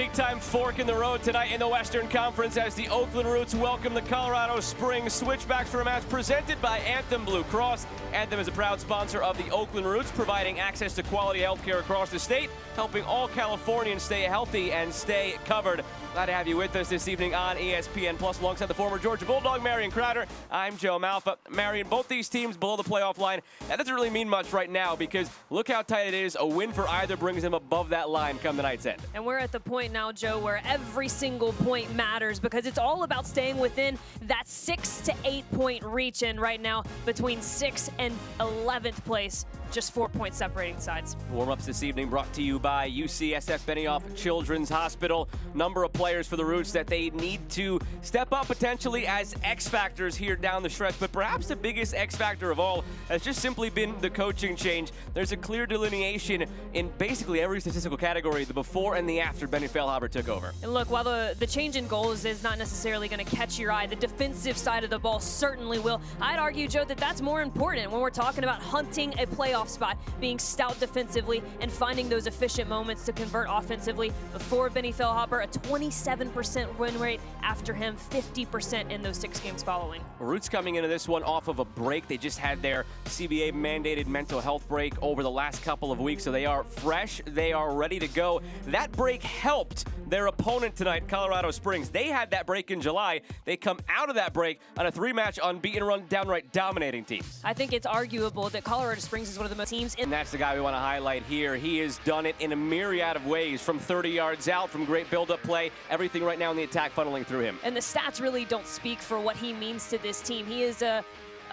big-time fork in the road tonight in the Western Conference as the Oakland Roots welcome the Colorado Springs Switchbacks for a match presented by Anthem Blue Cross. Anthem is a proud sponsor of the Oakland Roots, providing access to quality health care across the state, helping all Californians stay healthy and stay covered. Glad to have you with us this evening on ESPN Plus alongside the former Georgia Bulldog, Marion Crowder. I'm Joe Malfa. Marion, both these teams below the playoff line. That doesn't really mean much right now because look how tight it is. A win for either brings them above that line come the night's end. And we're at the point now, Joe, where every single point matters because it's all about staying within that 6 to 8 point reach. And right now, between 6th and 11th place, just 4 points separating sides. Warm-ups this evening brought to you by UCSF Benioff Children's Hospital. Number of players for the Roots that they need to step up potentially as X factors here down the stretch, but perhaps the biggest X factor of all has just simply been the coaching change. There's a clear delineation in basically every statistical category, the before and the after Benny Feilhaber took over. And look, while the change in goals is not necessarily going to catch your eye, the defensive side of the ball certainly will. I'd argue, Joe, that that's more important when we're talking about hunting a playoff spot, being stout defensively and finding those efficient moments to convert offensively. Before Benny Feilhaber, a 27% win rate. After him, 50% in those 6 games following. Roots coming into this one off of a break. They just had their CBA-mandated mental health break over the last couple of weeks, so they are fresh. They are ready to go. That break helped their opponent tonight, Colorado Springs. They had that break in July. They come out of that break on a 3-match unbeaten run, downright dominating teams. I think it's arguable that Colorado Springs is one of the most teams in. And that's the guy we want to highlight here. He has done it in a myriad of ways, from 30 yards out, from great build-up play, everything right now in the attack funneling through him. And the stats really don't speak for what he means to this team. He is a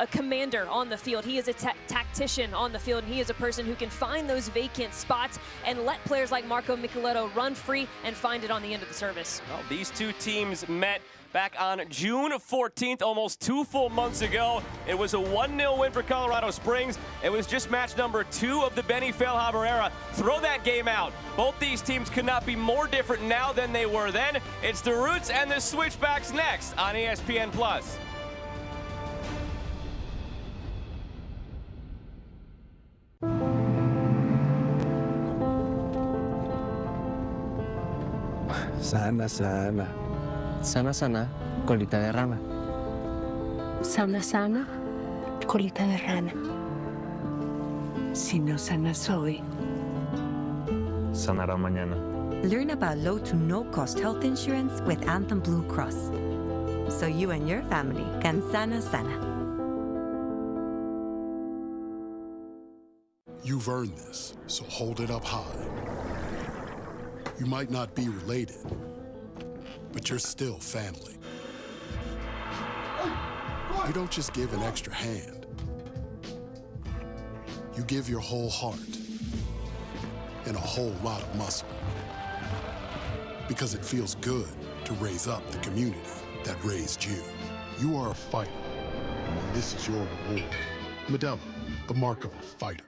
commander on the field. He is a tactician on the field, and he is a person who can find those vacant spots and let players like Marco Micheletto run free and find it on the end of the service. Well, these two teams met back on June 14th, almost 2 full months ago. It was a 1-0 win for Colorado Springs. It was just match number 2 of the Benny Feilhaber era. Throw that game out. Both these teams could not be more different now than they were then. It's the Roots and the Switchbacks next on ESPN Plus. Sana, sana. Sana, sana, colita de rana. Sana, sana, colita de rana. Si no sana soy, Sanará mañana. Learn about low to no-cost health insurance with Anthem Blue Cross, so you and your family can sana sana. You've earned this, so hold it up high. You might not be related, but you're still family. You don't just give an extra hand. You give your whole heart and a whole lot of muscle. Because it feels good to raise up the community that raised you. You are a fighter, and this is your reward. Medalla, the mark of a fighter.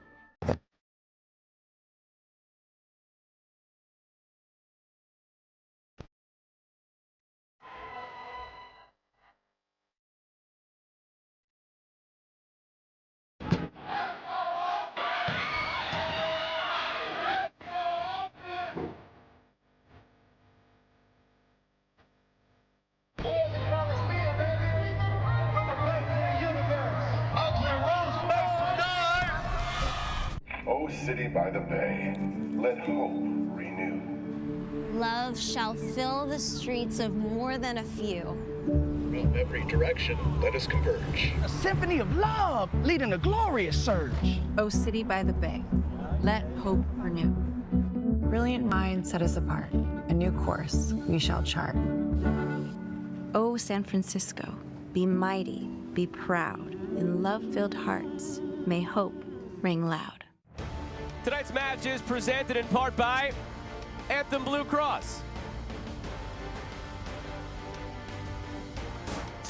O city by the bay, let hope renew. Love shall fill the streets of more than a few. From every direction, let us converge. A symphony of love leading a glorious surge. O city by the bay, let hope renew. Brilliant minds set us apart. A new course we shall chart. O San Francisco, be mighty, be proud. In love-filled hearts, may hope ring loud. Tonight's match is presented in part by Anthem Blue Cross.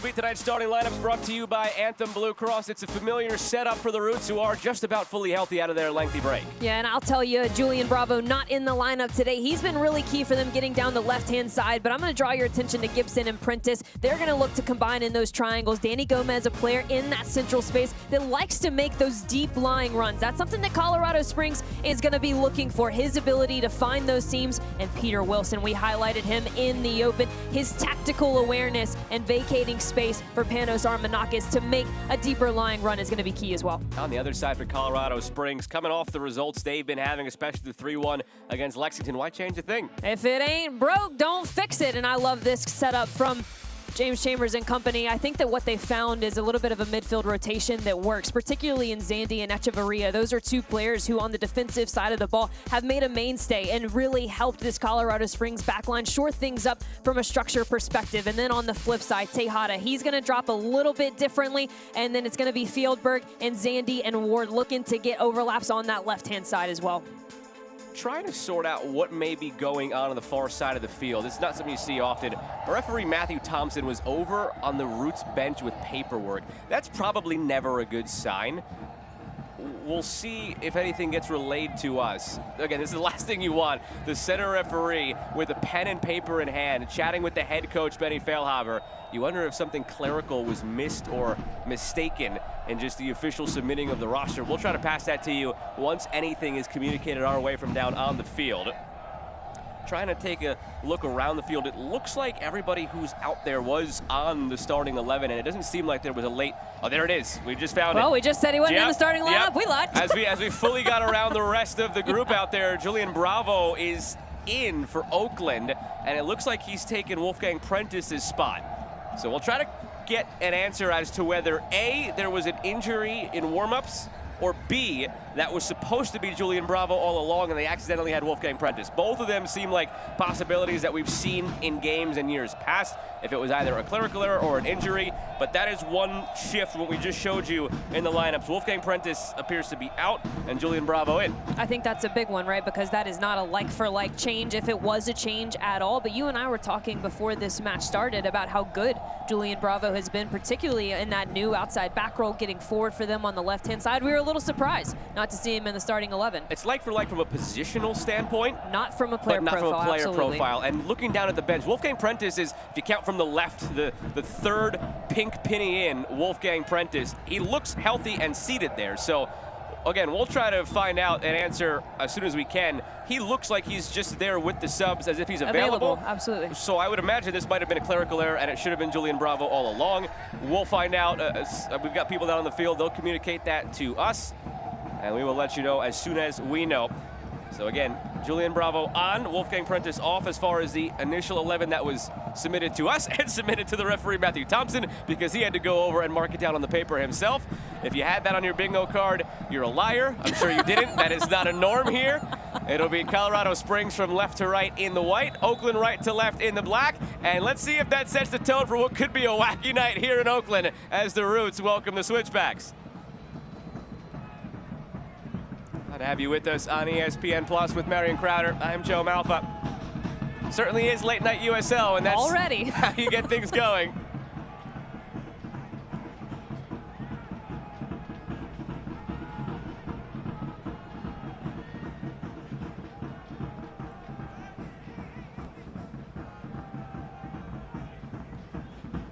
meet tonight's starting lineups brought to you by Anthem Blue Cross. It's a familiar setup for the Roots, who are just about fully healthy out of their lengthy break. Yeah, and I'll tell you, Julian Bravo not in the lineup today. He's been really key for them getting down the left-hand side, but I'm going to draw your attention to Gibson and Prentice. They're going to look to combine in those triangles. Danny Gomez, a player in that central space that likes to make those deep lying runs. That's something that Colorado Springs is going to be looking for, his ability to find those seams. And Peter Wilson, we highlighted him in the open. His tactical awareness and vacating space for Panos Armanakis to make a deeper lying run is going to be key as well. On the other side for Colorado Springs, coming off the results they've been having, especially the 3-1 against Lexington, why change a thing? If it ain't broke, don't fix it. And I love this setup from James Chambers and company. I think that what they found is a little bit of a midfield rotation that works, particularly in Zandy and Echevarria. Those are two players who on the defensive side of the ball have made a mainstay and really helped this Colorado Springs backline shore things up from a structure perspective. And then on the flip side, Tejada, he's going to drop a little bit differently, and then it's going to be Fieldberg and Zandy and Ward looking to get overlaps on that left-hand side as well. Trying to sort out what may be going on the far side of the field. It's not something you see often. Referee Matthew Thompson was over on the Roots bench with paperwork. That's probably never a good sign. We'll see if anything gets relayed to us. Again, this is the last thing you want. The center referee with a pen and paper in hand, chatting with the head coach, Benny Feilhaber. You wonder if something clerical was missed or mistaken in just the official submitting of the roster. We'll try to pass that to you once anything is communicated our way from down on the field. Trying to take a look around the field. It looks like everybody who's out there was on the starting 11, and it doesn't seem like there was a late... Oh, there it is. We just found it. Well, we just said he wasn't in the starting lineup. We lied. As we fully got around the rest of the group out there, Julian Bravo is in for Oakland, and it looks like he's taken Wolfgang Prentice's spot. So we'll try to get an answer as to whether A, there was an injury in warm-ups, or B, that was supposed to be Julian Bravo all along and they accidentally had Wolfgang Prentice. Both of them seem like possibilities that we've seen in games in years past, if it was either a clerical error or an injury, but that is one shift from what we just showed you in the lineups. Wolfgang Prentice appears to be out and Julian Bravo in. I think that's a big one, right? Because that is not a like-for-like change, if it was a change at all. But you and I were talking before this match started about how good Julian Bravo has been, particularly in that new outside back roll, getting forward for them on the left-hand side. We were a little surprised not to see him in the starting 11. It's like for like from a positional standpoint. Not from a player profile, from a player absolutely. profile. And looking down at the bench, Wolfgang Prentice is, if you count from the left, the third pink penny in, Wolfgang Prentice. He looks healthy and seated there. So, again, we'll try to find out an answer as soon as we can. He looks like he's just there with the subs as if he's available. Absolutely. So I would imagine this might have been a clerical error and it should have been Julian Bravo all along. We'll find out. We've got people down on the field. They'll communicate that to us, and we will let you know as soon as we know. So again, Julian Bravo on, Wolfgang Prentice off as far as the initial 11 that was submitted to us and submitted to the referee Matthew Thompson, because he had to go over and mark it down on the paper himself. If you had that on your bingo card, you're a liar. I'm sure you didn't. That is not a norm here. It'll be Colorado Springs from left to right in the white, Oakland right to left in the black. And let's see if that sets the tone for what could be a wacky night here in Oakland as the Roots welcome the Switchbacks. Glad to have you with us on ESPN Plus with Marion Crowder. I'm Joe Malfa. Certainly is late night USL, and that's already how you get things going.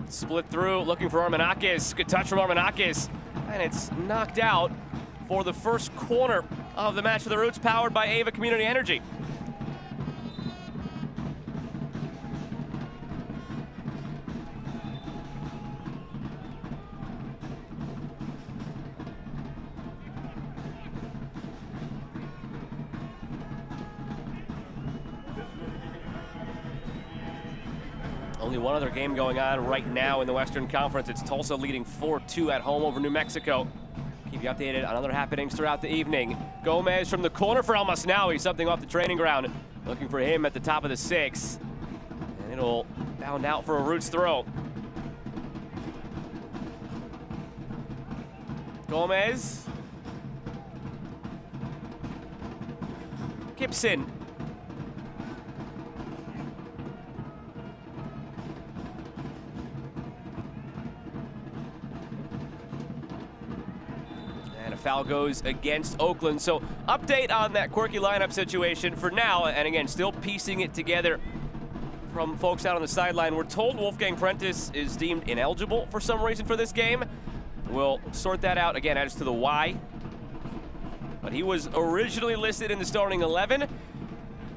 Split through, looking for Armanakis. Good touch from Armanakis, and it's knocked out for the first corner of the match for the Roots, powered by Ava Community Energy. Only one other game going on right now in the Western Conference. It's Tulsa leading 4-2 at home over New Mexico. Keep you updated on other happenings throughout the evening. Gomez from the corner for El Masnaoui, something off the training ground. Looking for him at the top of the 6. And it'll bound out for a Roots throw. Gomez. Gibson. And a foul goes against Oakland. So update on that quirky lineup situation for now. And again, still piecing it together from folks out on the sideline. We're told Wolfgang Prentice is deemed ineligible for some reason for this game. We'll sort that out again as to the why. But he was originally listed in the starting 11.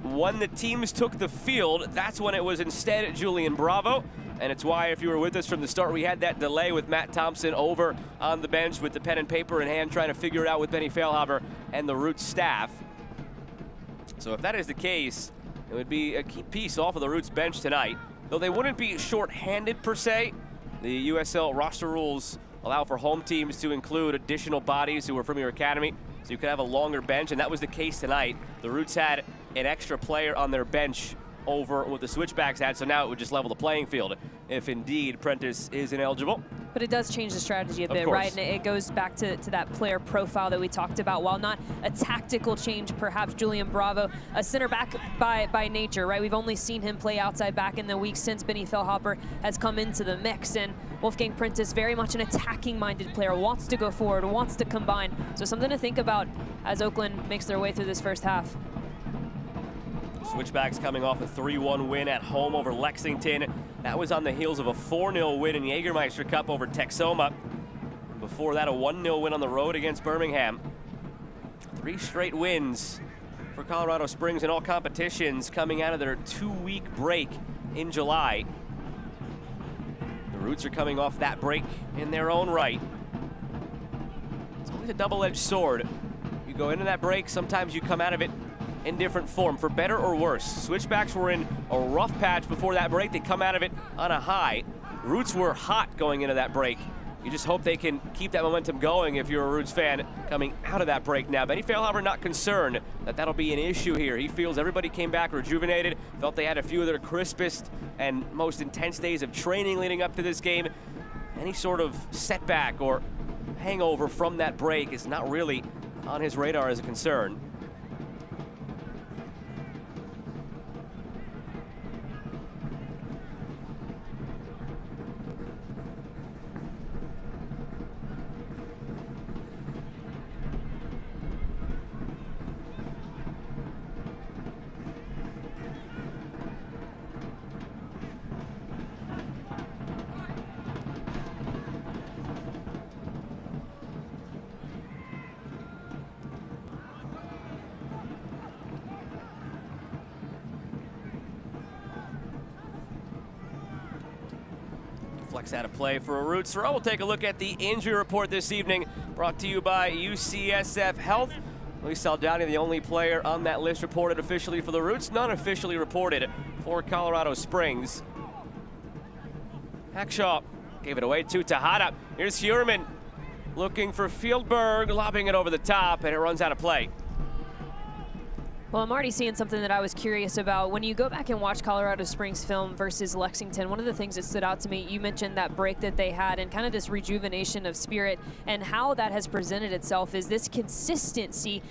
When the teams took the field, that's when it was instead Julian Bravo. And it's why, if you were with us from the start, we had that delay with Matt Thompson over on the bench with the pen and paper in hand, trying to figure it out with Benny Feilhaber and the Roots staff. So if that is the case, it would be a key piece off of the Roots bench tonight. Though they wouldn't be short-handed per se. The USL roster rules allow for home teams to include additional bodies who are from your academy, so you could have a longer bench, and that was the case tonight. The Roots had an extra player on their bench over what the Switchbacks had, so now it would just level the playing field if indeed Prentice is ineligible. But it does change the strategy a bit, right? And it goes back to that player profile that we talked about. While not a tactical change, perhaps Julian Bravo, a center back by nature, right? We've only seen him play outside back in the weeks since Benny Feilhaber has come into the mix. And Wolfgang Prentice, very much an attacking-minded player, wants to go forward, wants to combine. So something to think about as Oakland makes their way through this first half. Switchbacks coming off a 3-1 win at home over Lexington. That was on the heels of a 4-0 win in Jägermeister Cup over Texoma. Before that, a 1-0 win on the road against Birmingham. 3 straight wins for Colorado Springs in all competitions coming out of their 2-week break in July. The Roots are coming off that break in their own right. It's always a double-edged sword. You go into that break, sometimes you come out of it in different form, for better or worse. Switchbacks were in a rough patch before that break. They come out of it on a high. Roots were hot going into that break. You just hope they can keep that momentum going if you're a Roots fan coming out of that break now. Benny Feilhaber not concerned that that'll be an issue here. He feels everybody came back rejuvenated, felt they had a few of their crispest and most intense days of training leading up to this game. Any sort of setback or hangover from that break is not really on his radar as a concern. Flex out of play for a Roots throw. We'll take a look at the injury report this evening, brought to you by UCSF Health. Luis Saldana, the only player on that list reported officially for the Roots, none officially reported for Colorado Springs. Hackshaw gave it away to Tejada. Here's Heuerman looking for Fieldberg, lobbing it over the top, and it runs out of play. Well, I'm already seeing something that I was curious about. When you go back and watch Colorado Springs film versus Lexington, one of the things that stood out to me, you mentioned that break that they had and kind of this rejuvenation of spirit, and how that has presented itself is this consistency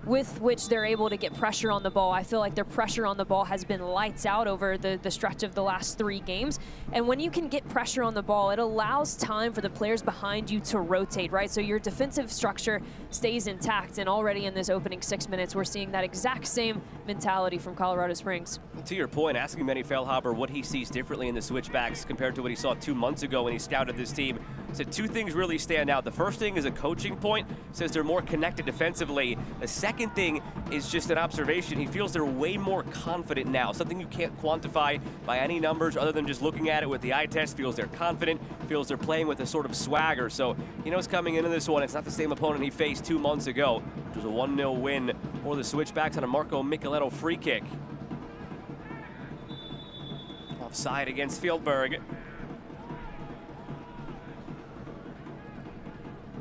with which they're able to get pressure on the ball. I feel like their pressure on the ball has been lights out over the stretch of the last 3 games. And when you can get pressure on the ball, it allows time for the players behind you to rotate, right? So your defensive structure stays intact. And already in this opening 6 minutes, we're seeing that exact same mentality from Colorado Springs. To your point, asking Benny Feilhaber what he sees differently in the Switchbacks compared to what he saw 2 months ago when he scouted this team, said 2 things really stand out. The first thing is a coaching point, says they're more connected defensively. The second thing is just an observation. He feels they're way more confident now, something you can't quantify by any numbers other than just looking at it with the eye test. Feels they're confident, feels they're playing with a sort of swagger. So he knows coming into this one, it's not the same opponent he faced 2 months ago, which was a 1-0 win for the Switchbacks on a Marco Micheletto free kick. Offside against Fieldberg.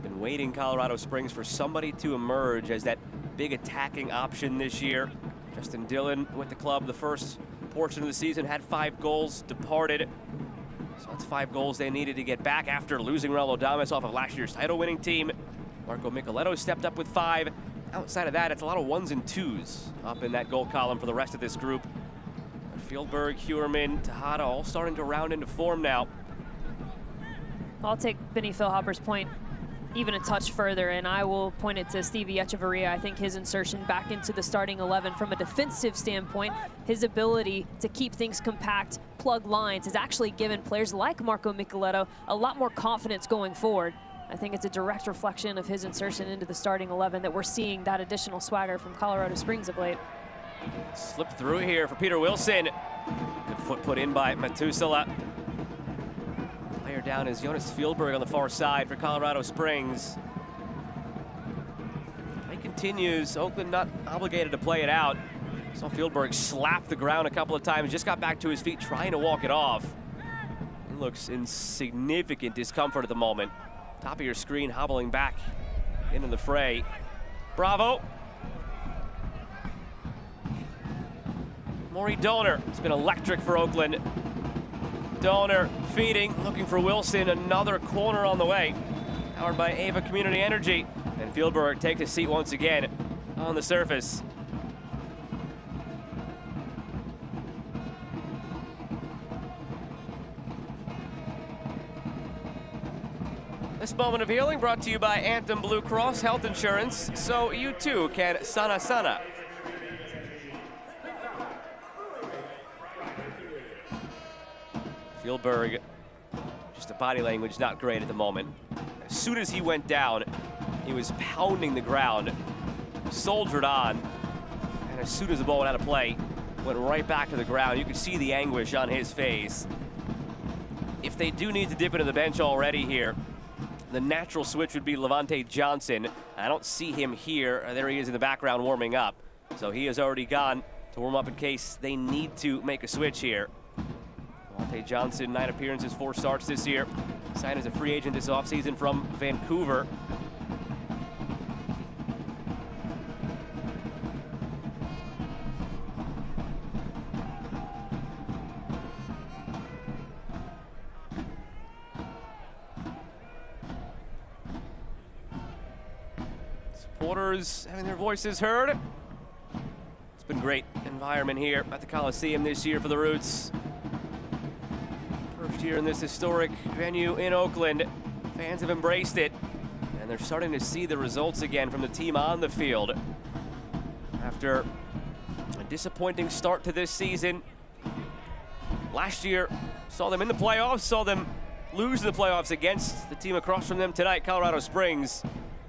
Been waiting, Colorado Springs, for somebody to emerge as that big attacking option this year. Justin Dillon with the club the first portion of the season, had 5 goals, departed. So that's 5 goals they needed to get back after losing Raul Adames off of last year's title-winning team. Marco Micheletto stepped up with 5. Outside of that, it's a lot of 1s and 2s up in that goal column for the rest of this group. Fieldberg, Heuerman, Tejada all starting to round into form now. I'll take Benny Feilhaber's point even a touch further, and I will point it to Stevie Echeverria. I think his insertion back into the starting 11 from a defensive standpoint, his ability to keep things compact, plug lines, has actually given players like Marco Micheletto a lot more confidence going forward. I think it's a direct reflection of his insertion into the starting 11 that we're seeing that additional swagger from Colorado Springs of late. Slip through here for Peter Wilson. Good foot put in by Matusala. Player down is Jonas Fieldberg on the far side for Colorado Springs. Play continues. Oakland not obligated to play it out. Saw Fieldberg slap the ground a couple of times, just got back to his feet trying to walk it off. He looks in significant discomfort at the moment. Top of your screen, hobbling back into the fray. Bravo. Maury Doner, it's been electric for Oakland. Doner feeding, looking for Wilson, another corner on the way. Powered by Ava Community Energy. And Fieldberg takes his seat once again on the surface. This moment of healing brought to you by Anthem Blue Cross Health Insurance, so you too can sana sana. Fieldberg, just a body language not great at the moment. As soon as he went down, he was pounding the ground, soldiered on, and as soon as the ball went out of play, went right back to the ground. You could see the anguish on his face. If they do need to dip into the bench already here, the natural switch would be Levante Johnson. I don't see him here. There he is in the background warming up. So he has already gone to warm up in case they need to make a switch here. Levante Johnson, 9 appearances, 4 starts this year. Signed as a free agent this offseason from Vancouver. Supporters having their voices heard. It's been a great environment here at the Coliseum this year for the Roots. First year in this historic venue in Oakland. Fans have embraced it, and they're starting to see the results again from the team on the field. After a disappointing start to this season, last year saw them in the playoffs, saw them lose the playoffs against the team across from them tonight, Colorado Springs.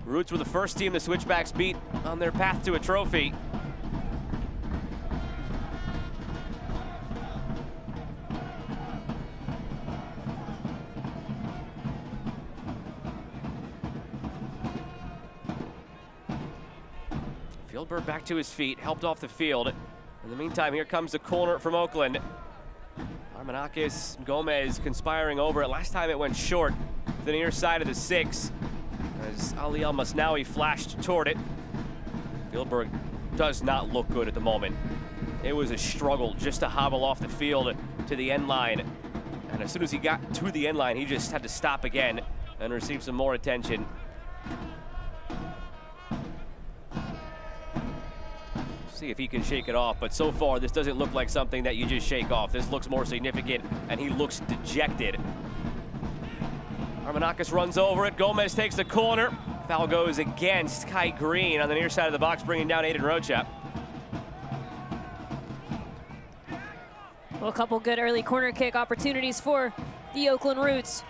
Roots were the first team the Switchbacks beat on their path to a trophy. Fieldberg back to his feet, helped off the field. In the meantime, here comes the corner from Oakland. Armanakis and Gomez conspiring over it. Last time it went short to the near side of the 6 as Ali El-Masnawi flashed toward it. Fieldberg does not look good at the moment. It was a struggle just to hobble off the field to the end line. And as soon as he got to the end line, he just had to stop again and receive some more attention. See if he can shake it off, but so far this doesn't look like something that you just shake off. This looks more significant, and he looks dejected. Armanakis runs over it. Gomez takes the corner. Foul goes against Kai Green on the near side of the box, bringing down Aiden Rocha. Well, a couple good early corner kick opportunities for the Oakland Roots.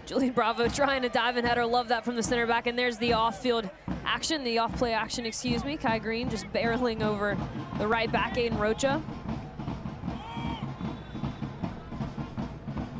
Julian Bravo trying to dive and header. Love that from the center back. And there's the off-field action, the off-play action, excuse me. Kai Green just barreling over the right back, Aiden Rocha.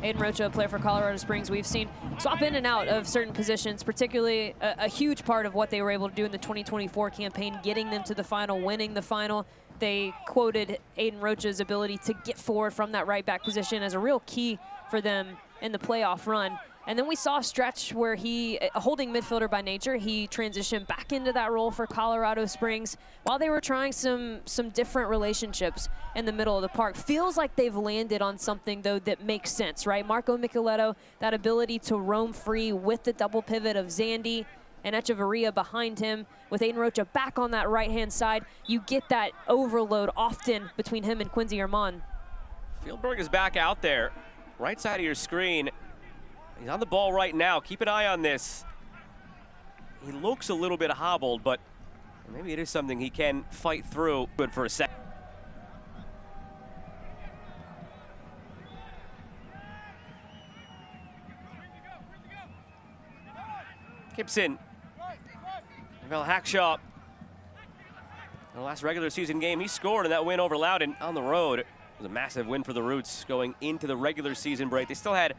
Aiden Rocha, a player for Colorado Springs, we've seen swap in and out of certain positions, particularly a huge part of what they were able to do in the 2024 campaign, getting them to the final, winning the final. They quoted Aiden Rocha's ability to get forward from that right back position as a real key for them in the playoff run. And then we saw a stretch where he, a holding midfielder by nature, he transitioned back into that role for Colorado Springs while they were trying some different relationships in the middle of the park. Feels like they've landed on something, though, that makes sense, right? Marco Micheletto, that ability to roam free with the double pivot of Zandy and Echeverria behind him, with Aiden Rocha back on that right-hand side. You get that overload often between him and Quincy Armand. Fieldberg is back out there, right side of your screen. He's on the ball right now. Keep an eye on this. he looks a little bit hobbled, but maybe it is something he can fight through. Good for a second. Gibson. Well, Hackshaw. In the last regular season game, he scored in that win over Loudoun on the road. It was a massive win for the Roots going into the regular season break. They still had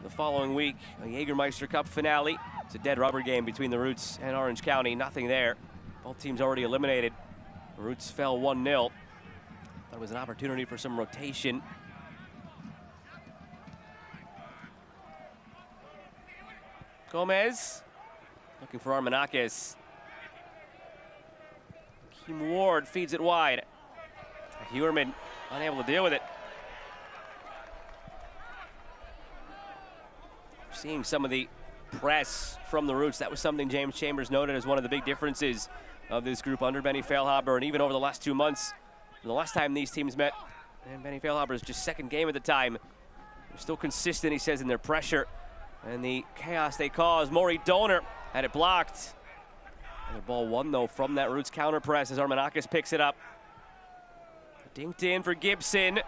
the following week a Jägermeister Cup finale. It's a dead rubber game between the Roots and Orange County. Nothing there. Both teams already eliminated. The Roots fell 1-0. Thought it was an opportunity for some rotation. Gomez looking for Armanakis. Keem Ward feeds it wide. Hewerman unable to deal with it. Seeing some of the press from the Roots. That was something James Chambers noted as one of the big differences of this group under Benny Feilhaber, and even over the last 2 months. The last time these teams met, and Benny Feilhaber's just second game at the time, they're still consistent, he says, in their pressure and the chaos they cause. Maury Donor had it blocked. Another ball won, though, from that Roots counter press as Armanakis picks it up. Dinked in for Gibson.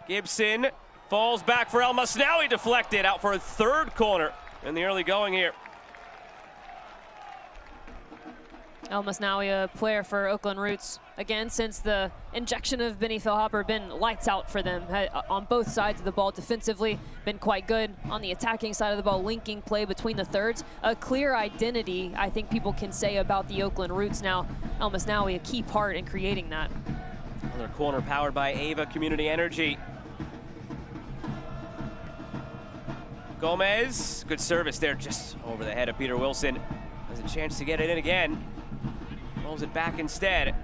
Gibson falls back for El Masnaoui, deflected out for a third corner in the early going here. El Masnaoui, a player for Oakland Roots. Again, since the injection of Benny Feilhaber, been lights out for them on both sides of the ball. Defensively, been quite good. On the attacking side of the ball, linking play between the thirds. A clear identity, I think people can say about the Oakland Roots now. El Masnaoui, a key part in creating that. Another corner powered by Ava Community Energy. Gomez, good service there, just over the head of Peter Wilson. Has a chance to get it in again. Pulls it back instead.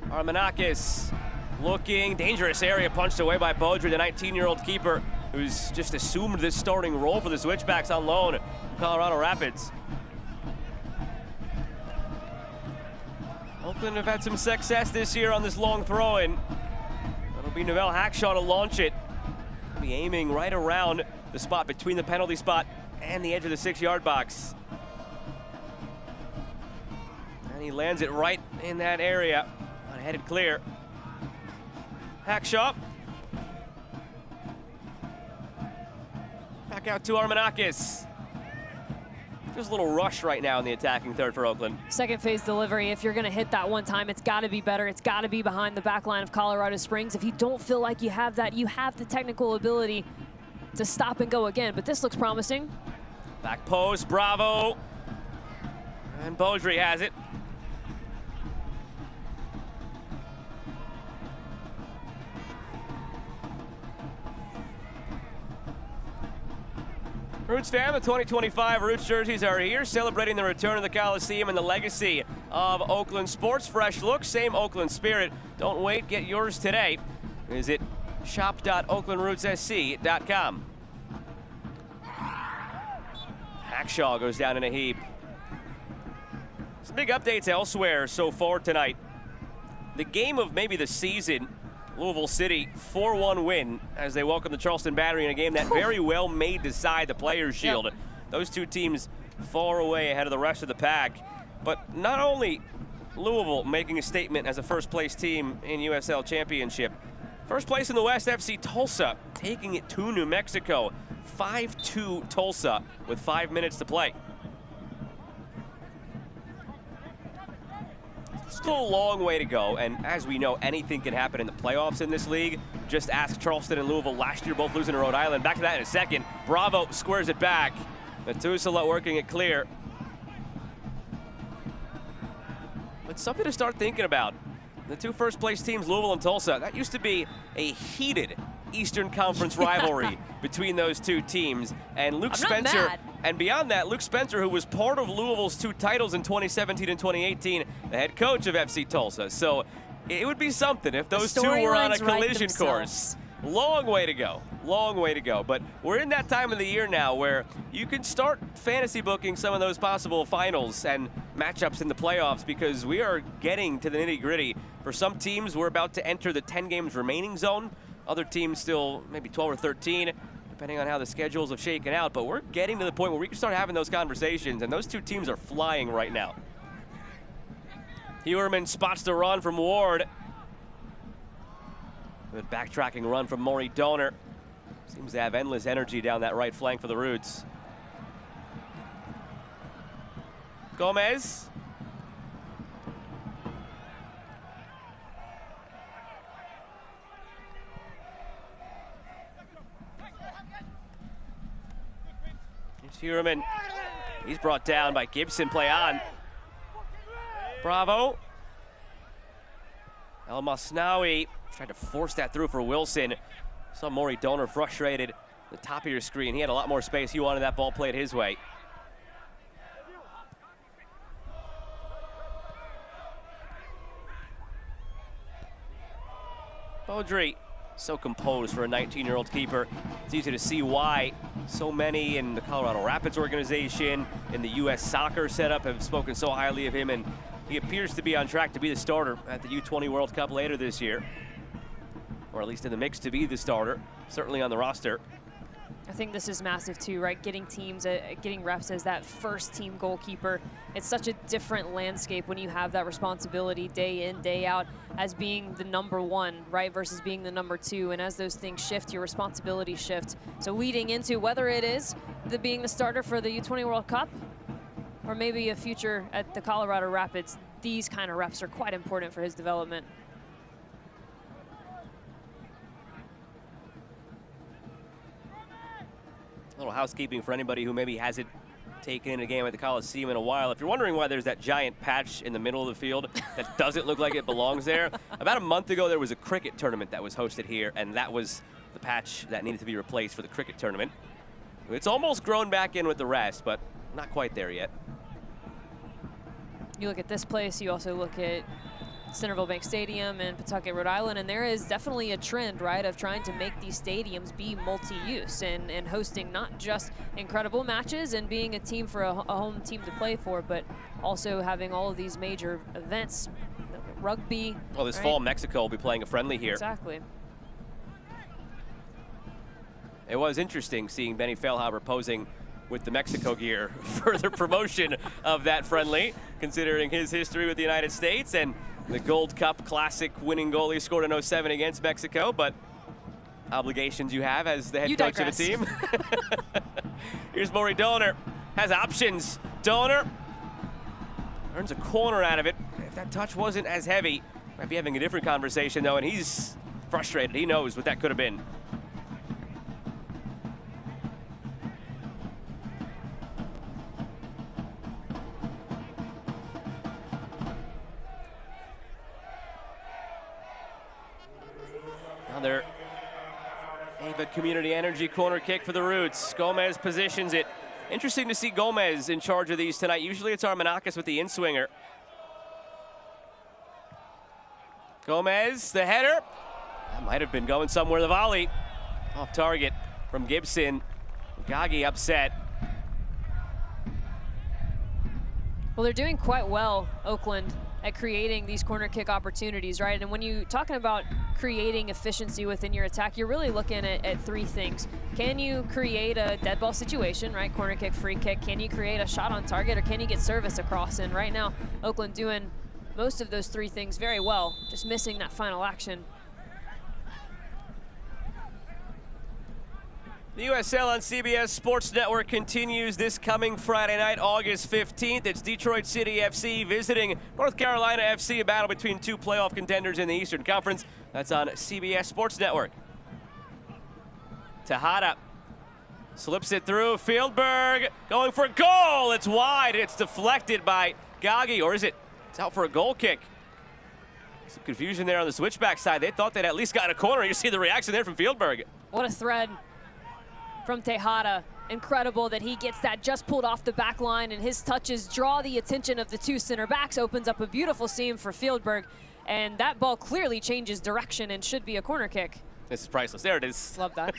Armanakis looking, dangerous area, punched away by Beaudry, the 19-year-old keeper, who's just assumed this starting role for the Switchbacks on loan from Colorado Rapids. Oakland have had some success this year on this long throw-in. That'll be Novell Hackshaw to launch it. He'll be aiming right around the spot between the penalty spot and the edge of the 6-yard box. And he lands it right in that area. Headed clear. Hackshaw. Back out to Armanakis. There's a little rush right now in the attacking third for Oakland. Second phase delivery, if you're gonna hit that one time, it's gotta be better. It's gotta be behind the back line of Colorado Springs. If you don't feel like you have that, you have the technical ability to stop and go again, but this looks promising. Back post, Bravo. And Beaudry has it. Roots fan, the 2025 Roots jerseys are here, celebrating the return of the Coliseum and the legacy of Oakland sports. Fresh look, same Oakland spirit. Don't wait, get yours today. Visit shop.oaklandrootssc.com. Hackshaw goes down in a heap. Some big updates elsewhere so far tonight. The game of maybe the season, Louisville City 4-1 win as they welcome the Charleston Battery in a game that very well may decide the Players' Shield. Yep. Those two teams far away ahead of the rest of the pack. But not only Louisville making a statement as a first-place team in USL Championship. First place in the West, FC Tulsa, taking it to New Mexico. 5-2 Tulsa with 5 minutes to play. Still a long way to go, and as we know, anything can happen in the playoffs in this league. Just ask Charleston and Louisville last year, both losing to Rhode Island. Back to that in a second. Bravo squares it back. Methuselah working it clear. But something to start thinking about. The two first-place teams, Louisville and Tulsa, that used to be a heated Eastern Conference rivalry between those two teams. And Luke Spencer, and beyond that, Luke Spencer, who was part of Louisville's 2 titles in 2017 and 2018, the head coach of FC Tulsa. So it would be something if those two were on a collision course. Long way to go, long way to go. But we're in that time of the year now where you can start fantasy booking some of those possible finals and matchups in the playoffs, because we are getting to the nitty-gritty. For some teams, we're about to enter the 10 games remaining zone. Other teams still maybe 12 or 13, depending on how the schedules have shaken out, but we're getting to the point where we can start having those conversations, and those two teams are flying right now. Hewerman spots the run from Ward. Good backtracking run from Maury Donor. Seems to have endless energy down that right flank for the Roots. Gomez. Here's Hewerman. He's brought down by Gibson. Play on. Bravo. El Masnawi tried to force that through for Wilson. Saw Maury Donor frustrated. The top of your screen. He had a lot more space. He wanted that ball played his way. Beaudry, so composed for a 19-year-old keeper. It's easy to see why so many in the Colorado Rapids organization, in the U.S. soccer setup, have spoken so highly of him, and he appears to be on track to be the starter at the U20 World Cup later this year. Or at least in the mix to be the starter, certainly on the roster. I think this is massive too, right? Getting teams, getting reps as that first team goalkeeper. It's such a different landscape when you have that responsibility day in, day out as being the #1, right? Versus being the #2. And as those things shift, your responsibilities shift. So leading into whether it is being the starter for the U20 World Cup or maybe a future at the Colorado Rapids, these kind of reps are quite important for his development. A little housekeeping for anybody who maybe hasn't taken in a game at the Coliseum in a while. If you're wondering why there's that giant patch in the middle of the field that doesn't look like it belongs there, about a month ago there was a cricket tournament that was hosted here, and that was the patch that needed to be replaced for the cricket tournament. It's almost grown back in with the rest, but not quite there yet. You look at this place, you also look at Centerville Bank Stadium in Pawtucket, Rhode Island, and there is definitely a trend, right, of trying to make these stadiums be multi-use and hosting not just incredible matches and being a team for a home team to play for, but also having all of these major events, rugby. Well, this right? fall, Mexico will be playing a friendly here. Exactly. It was interesting seeing Benny Feilhaber posing with the Mexico gear. Further promotion of that friendly, considering his history with the United States and the Gold Cup Classic winning goalie scored in 07 against Mexico, but obligations you have as the head coach of a team. Here's Maury Donor, has options. Donor earns a corner out of it. If that touch wasn't as heavy, might be having a different conversation though, and he's frustrated. He knows what that could have been. Another Ava Community Energy corner kick for the Roots. Gomez positions it. Interesting to see Gomez in charge of these tonight. Usually it's Armanakis with the in-swinger. Gomez, the header. That might have been going somewhere, the volley. Off target from Gibson. Gagi upset. Well, they're doing quite well, Oakland, at creating these corner kick opportunities, right? And when you're talking about creating efficiency within your attack, you're really looking at three things. Can you create a dead ball situation, right? Corner kick, free kick. Can you create a shot on target, or can you get service across? And right now, Oakland doing most of those three things very well, just missing that final action. The USL on CBS Sports Network continues this coming Friday night, August 15th. It's Detroit City FC visiting North Carolina FC, a battle between two playoff contenders in the Eastern Conference. That's on CBS Sports Network. Tejada slips it through. Fieldberg going for a goal. It's wide. It's deflected by Gagi, or is it? It's out for a goal kick. Some confusion there on the switchback side. They thought they'd at least got a corner. You see the reaction there from Fieldberg. What a thread from Tejada. Incredible that he gets that just pulled off the back line, and his touches draw the attention of the two center backs, opens up a beautiful seam for Fieldberg, and that ball clearly changes direction and should be a corner kick. This is priceless. There it is. Love that.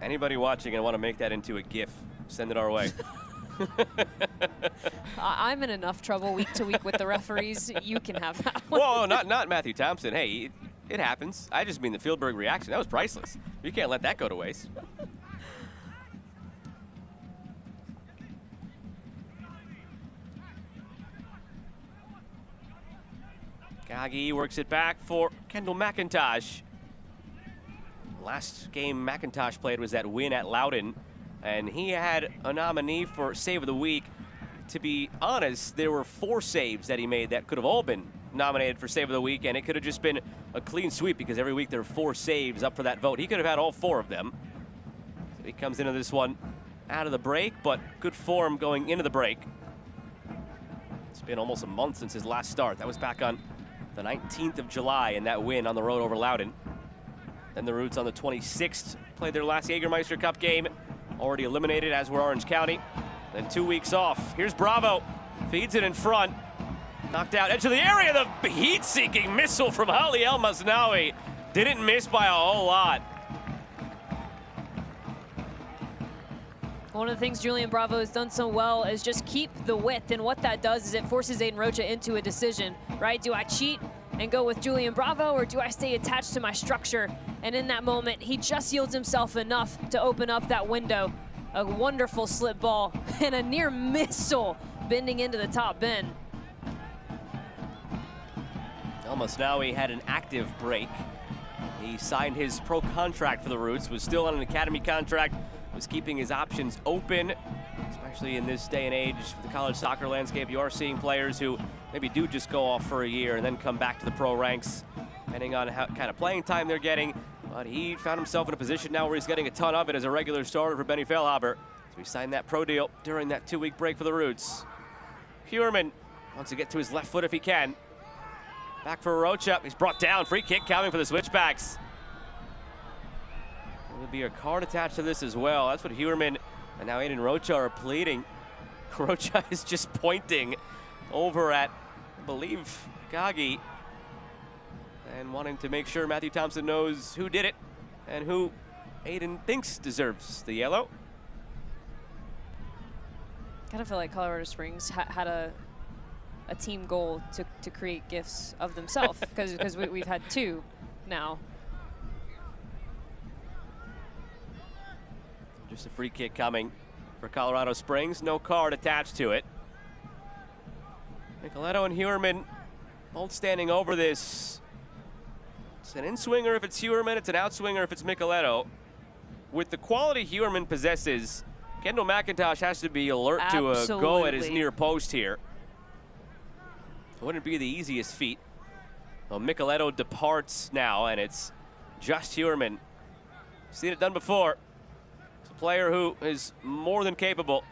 Anybody watching and want to make that into a GIF, send it our way. I'm in enough trouble week to week with the referees. You can have that one. Whoa, not Matthew Thompson. Hey, It happens. I just mean the Fieldberg reaction. That was priceless. You can't let that go to waste. Gagi works it back for Kendall McIntosh. Last game McIntosh played was that win at Loudoun, and he had a nominee for Save of the Week. To be honest, there were 4 saves that he made that could have all been nominated for Save of the Week, and it could have just been a clean sweep because every week there are 4 saves up for that vote. He could have had all 4 of them. So he comes into this one out of the break, but good form going into the break. It's been almost a month since his last start. That was back on the 19th of July in that win on the road over Loudoun. Then the Roots on the 26th played their last Jägermeister Cup game, already eliminated, as were Orange County. Then 2 weeks off. Here's Bravo, feeds it in front. Knocked out edge of the area, the heat-seeking missile from Ali El Masnawi. Didn't miss by a whole lot. One of the things Julian Bravo has done so well is just keep the width, and what that does is it forces Aiden Rocha into a decision, right? Do I cheat and go with Julian Bravo, or do I stay attached to my structure? And in that moment, he just yields himself enough to open up that window. A wonderful slip ball and a near missile bending into the top bin. El Masnawi had an active break. He signed his pro contract for the Roots, was still on an academy contract, was keeping his options open, especially in this day and age with the college soccer landscape. You are seeing players who maybe do just go off for a year and then come back to the pro ranks, depending on how kind of playing time they're getting. But he found himself in a position now where he's getting a ton of it as a regular starter for Benny Feilhaber. So he signed that pro deal during that 2-week break for the Roots. Huerman wants to get to his left foot if he can. Back for Rocha. He's brought down. Free kick coming for the Switchbacks. There will be a card attached to this as well. That's what Huerman and now Aiden Rocha are pleading. Rocha is just pointing over at, I believe, Gagi, and wanting to make sure Matthew Thompson knows who did it and who Aiden thinks deserves the yellow. Kind of feel like Colorado Springs had a team goal to create gifts of themselves, because we've had 2 now. Just a free kick coming for Colorado Springs. No card attached to it. Nicoletto and Huerman both standing over this. It's an in-swinger if it's Huerman, it's an out-swinger if it's Nicoletto. With the quality Huerman possesses, Kendall McIntosh has to be alert to a go at his near post here. It wouldn't be the easiest feat. Well, Nicoletto departs now, and it's just Huerman. Seen it done before. It's a player who is more than capable.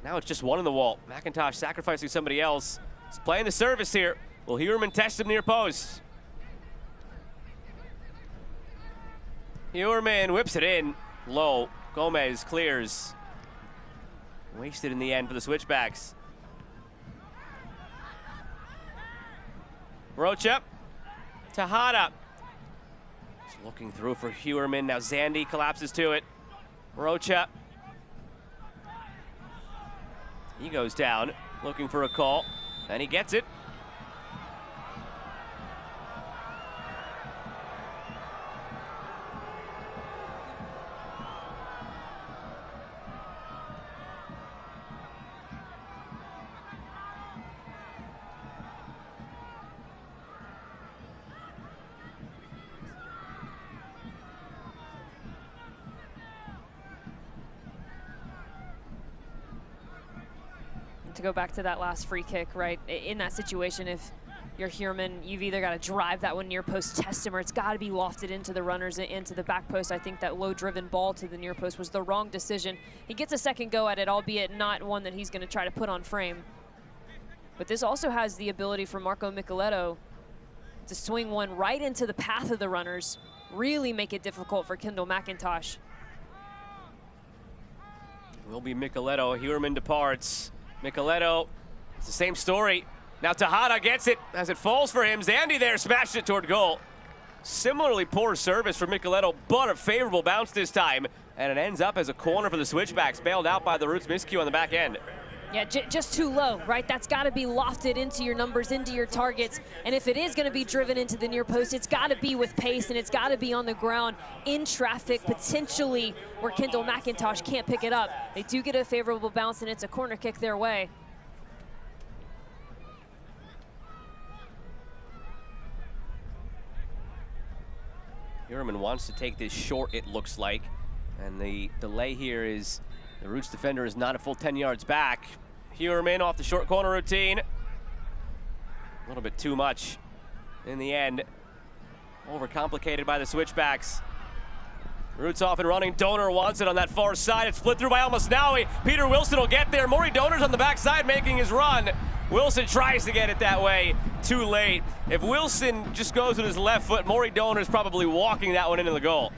Now it's just one in the wall. McIntosh sacrificing somebody else. He's playing the service here. Will Huerman test him near post? Huerman whips it in low. Gomez clears. Wasted in the end for the Switchbacks. Rocha. Tejada. Just looking through for Huerman. Now Zandy collapses to it. Rocha. He goes down, looking for a call, and he gets it. To go back to that last free kick, right? In that situation, if you're Huerman, you've either got to drive that one near post, test him, or it's got to be lofted into the runners, into the back post. I think that low-driven ball to the near post was the wrong decision. He gets a second go at it, albeit not one that he's going to try to put on frame. But this also has the ability for Marco Nicoletto to swing one right into the path of the runners, really make it difficult for Kendall McIntosh. It will be Nicoletto. Huerman departs. Nicoletto, it's the same story. Now Tejada gets it as it falls for him. Zandy there smashed it toward goal. Similarly poor service for Nicoletto, but a favorable bounce this time. And it ends up as a corner for the Switchbacks, bailed out by the Roots miscue on the back end. Yeah, just too low, right? That's got to be lofted into your numbers, into your targets. And if it is going to be driven into the near post, it's got to be with pace, and it's got to be on the ground in traffic, potentially where Kendall McIntosh can't pick it up. They do get a favorable bounce, and it's a corner kick their way. Heuerman wants to take this short, it looks like. And the delay here is the Roots defender is not a full 10 yards back. Heuerman off the short corner routine. A little bit too much in the end. Overcomplicated by the switchbacks. Roots off and running. Donor wants it on that far side. It's flipped through by Almasnawi. Peter Wilson will get there. Maury Donor's on the backside making his run. Wilson tries to get it that way. Too late. If Wilson just goes with his left foot, Maury Donor's probably walking that one into the goal.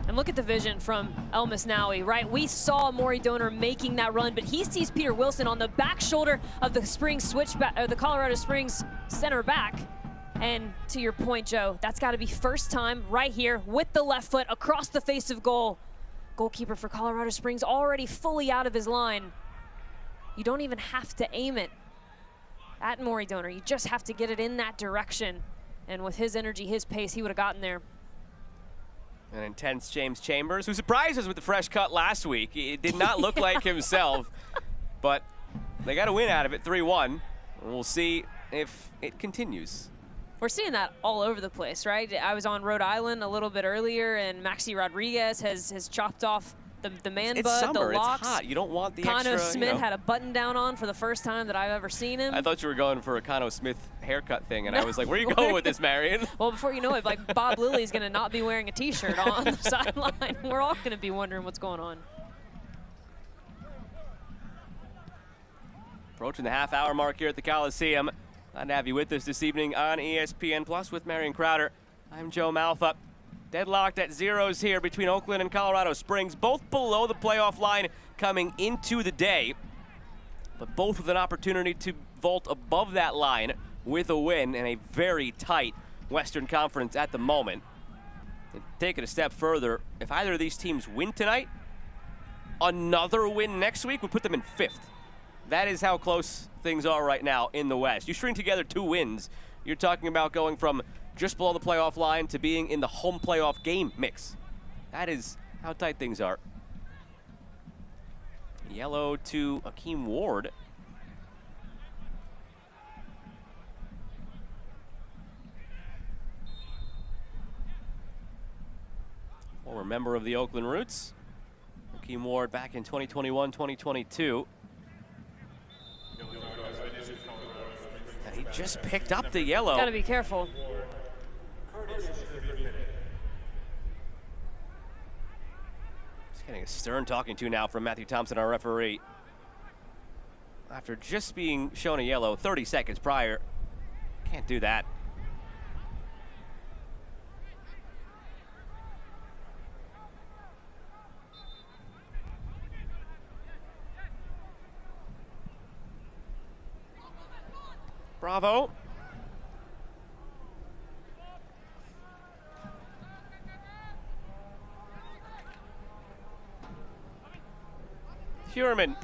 And look at the vision from Almasnawi, right? We saw Maury Donor making that run, but he sees Peter Wilson on the back shoulder of the Springs switchback, or the Colorado Springs center back. And to your point, Joe, that's got to be first time right here with the left foot across the face of goal. Goalkeeper for Colorado Springs already fully out of his line. You don't even have to aim it at Maury Donor. You just have to get it in that direction. And with his energy, his pace, he would have gotten there. An intense James Chambers, who surprised us with the fresh cut last week. It did not look like himself, but they got a win out of it, 3-1. And we'll see if it continues. We're seeing that all over the place, right? I was on Rhode Island a little bit earlier, and Maxi Rodriguez has chopped off the man it's bud, summer, the locks. It's hot. You don't want the Kano extra, Smith had a button down on for the first time that I've ever seen him. I thought you were going for a Kano Smith haircut thing, and I was like, where are you going with this, Marion? Well, before you know it, like Bob Lilly's going to not be wearing a T-shirt on the sideline. We're all going to be wondering what's going on. Approaching the half-hour mark here at the Coliseum. Glad to have you with us this evening on ESPN Plus with Marion Crowder. I'm Joe Malfa. Deadlocked at zeros here between Oakland and Colorado Springs, both below the playoff line coming into the day, but both with an opportunity to vault above that line with a win in a very tight Western Conference at the moment. And take it a step further, if either of these teams win tonight, another win next week would put them in 5th. That is how close things are right now in the West. You string together 2 wins, you're talking about going from just below the playoff line to being in the home playoff game mix. That is how tight things are. Yellow to Akeem Ward. Former member of the Oakland Roots. Akeem Ward back in 2021-2022. And he just picked up the yellow. Got to be careful. Just getting a stern talking to now from Matthew Thompson, our referee. After just being shown a yellow 30 seconds prior. Can't do that. Bravo. Heuerman.